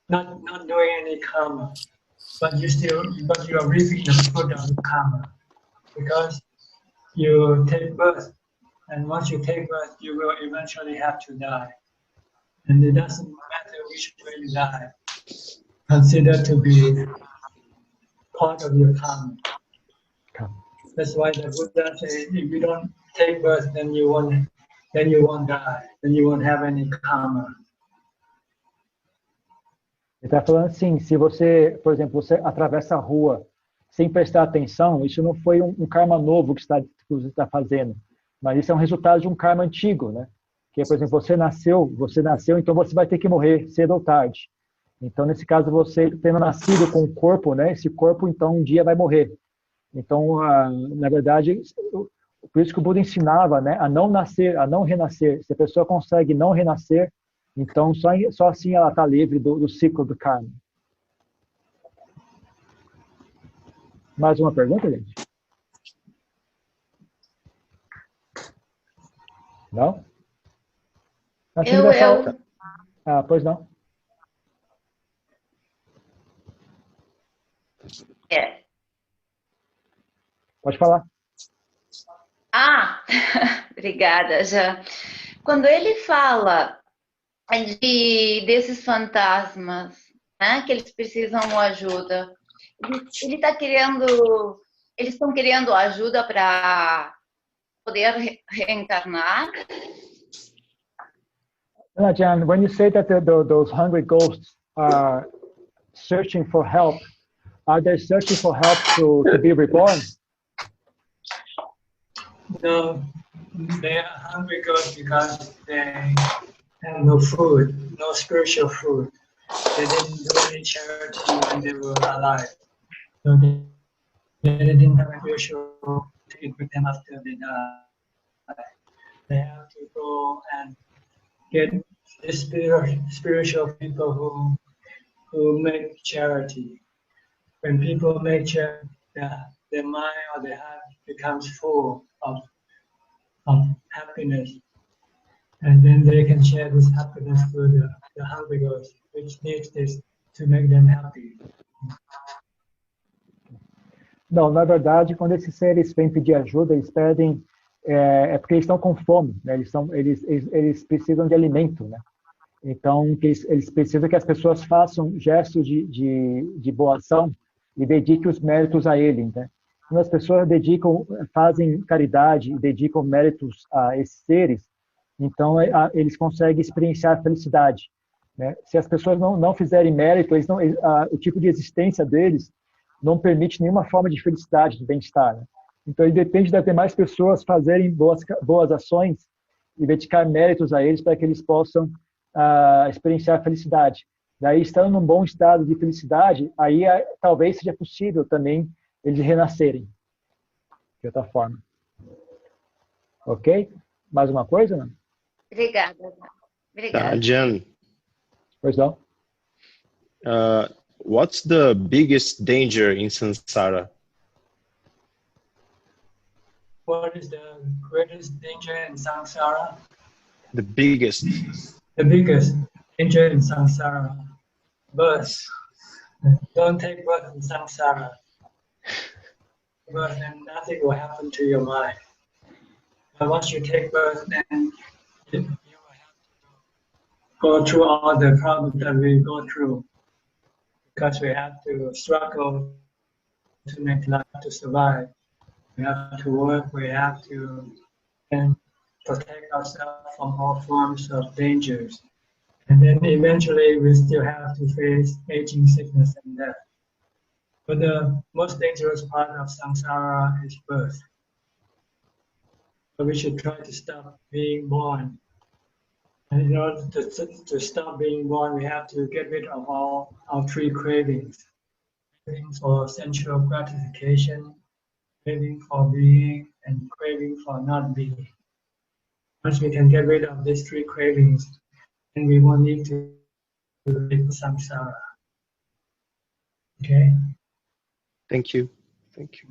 doing any karma, but you are reaping the fruit of the karma, because you take birth, and once you take birth, you will eventually have to die, and it doesn't matter which way you die. Considered to be part of your karma. That's why the Buddha says, if you don't take birth, then you won't die, then you won't have any karma. Ele está falando assim, se você, por exemplo, você atravessa a rua sem prestar atenção, isso não foi um karma novo que você está fazendo, mas isso é um resultado de um karma antigo, né? Que, por exemplo, você nasceu, então você vai ter que morrer cedo ou tarde. Então, nesse caso, você tendo nascido com o corpo, né? Esse corpo, então, um dia vai morrer. Então, na verdade, por isso que o Buda ensinava, né? A não nascer, a não renascer. Se a pessoa consegue não renascer, então só assim ela está livre do ciclo do karma. Mais uma pergunta, gente? Não? Pois não. Pode falar. Obrigada, já. Quando ele fala desses fantasmas, né, que eles precisam de ajuda, eles estão querendo ajuda para poder reencarnar? John, when you say that those hungry ghosts are searching for help, are they searching for help to be reborn? No, they are hungry ghosts because they have no food, no spiritual food. They didn't do any charity when they were alive. So they didn't have a spiritual to eat with them after they die. They have to go and get spiritual people who make charity. When people make charity, their mind or their heart becomes full of happiness, and then they can share this happiness with the hungry ghosts, which needs this to make them happy. Não, na verdade, quando esses seres vêm pedir ajuda, eles pedem porque eles estão com fome, né? Eles precisam de alimento, né? Então, eles precisam que as pessoas façam gestos de boa ação e dediquem os méritos a ele, né? Quando as pessoas fazem caridade e dedicam méritos a esses seres, então eles conseguem experienciar a felicidade, né? Se as pessoas não fizerem mérito, o tipo de existência deles não permite nenhuma forma de felicidade, de bem-estar, né? Então, ele depende das demais pessoas fazerem boas ações e dedicar méritos a eles para que eles possam experienciar a felicidade. Daí, estando num bom estado de felicidade, aí talvez seja possível também eles renascerem de outra forma. Ok? Mais uma coisa, não? Obrigada. Obrigada. Jan, Pois não? what's the biggest danger in samsara? What is the greatest danger in samsara? The biggest. The biggest danger in samsara. Birth. Don't take birth in samsara. Birth, then nothing will happen to your mind. But once you take birth, then you will have to go through all the problems that we go through, because we have to struggle to make life to survive. We have to work, we have to and protect ourselves from all forms of dangers. And then eventually we still have to face aging, sickness, and death. But the most dangerous part of samsara is birth. So we should try to stop being born. And in order to stop being born, we have to get rid of all our three cravings. Craving for sensual gratification, craving for being, and craving for not being. Once we can get rid of these three cravings, then we won't need to live samsara. Okay? Thank you. Thank you.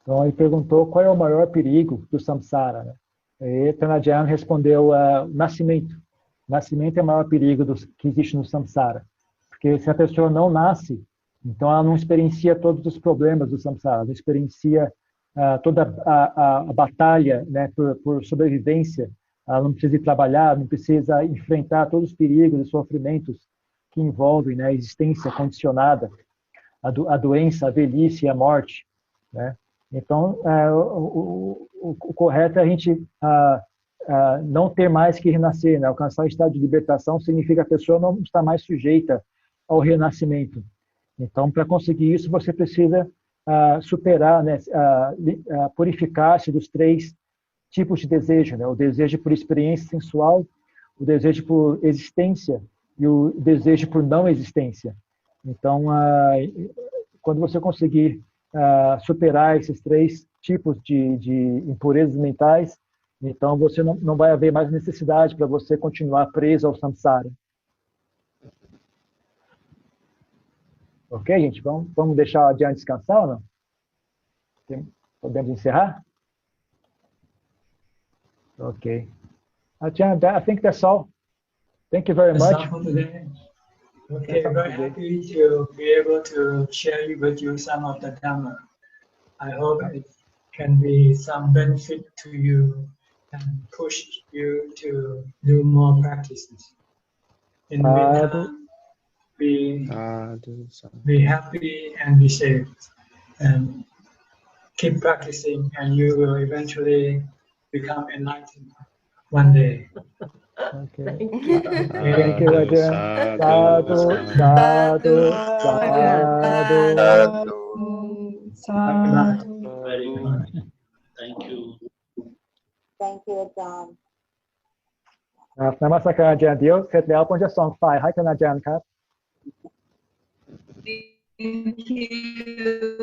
Então, ele perguntou qual é o maior perigo do samsara, né? E Tanajan respondeu: o nascimento. O nascimento é o maior perigo que existe no samsara. Porque se a pessoa não nasce, então ela não experiencia todos os problemas do samsara, não experiencia toda a batalha, né, por sobrevivência. Ela não precisa ir trabalhar, não precisa enfrentar todos os perigos e sofrimentos que envolvem, né, a existência condicionada, a doença, a velhice e a morte, né? Então, o correto é a gente não ter mais que renascer, né? Alcançar o estado de libertação significa que a pessoa não está mais sujeita ao renascimento. Então, para conseguir isso, você precisa superar, né, purificar-se dos três tipos de desejo, né? O desejo por experiência sensual, o desejo por existência e o desejo por não existência. Então, quando você conseguir superar esses três tipos de impurezas mentais, então você não vai haver mais necessidade para você continuar preso ao samsara. Ok, gente? Vamos deixar a Diana descansar ou não? Podemos encerrar? Ok. Diana, I think that's all. Thank you very That's much. all for today. Okay, very happy to be able to share with you some of the Dhamma. I hope it can be some benefit to you and push you to do more practices. In the meantime, be happy and be safe, and keep practicing, and you will eventually become enlightened one day. Okay. Thank you. Thank you, Ajahn. Sadhu, sadhu, sadhu. Very good. Thank you. Thank you, Ajahn. นมัสการอาจารย์เดี๋ยวเสร็จแล้วผมจะส่งไฟล์ให้ท่านอาจารย์ครับ Thank you.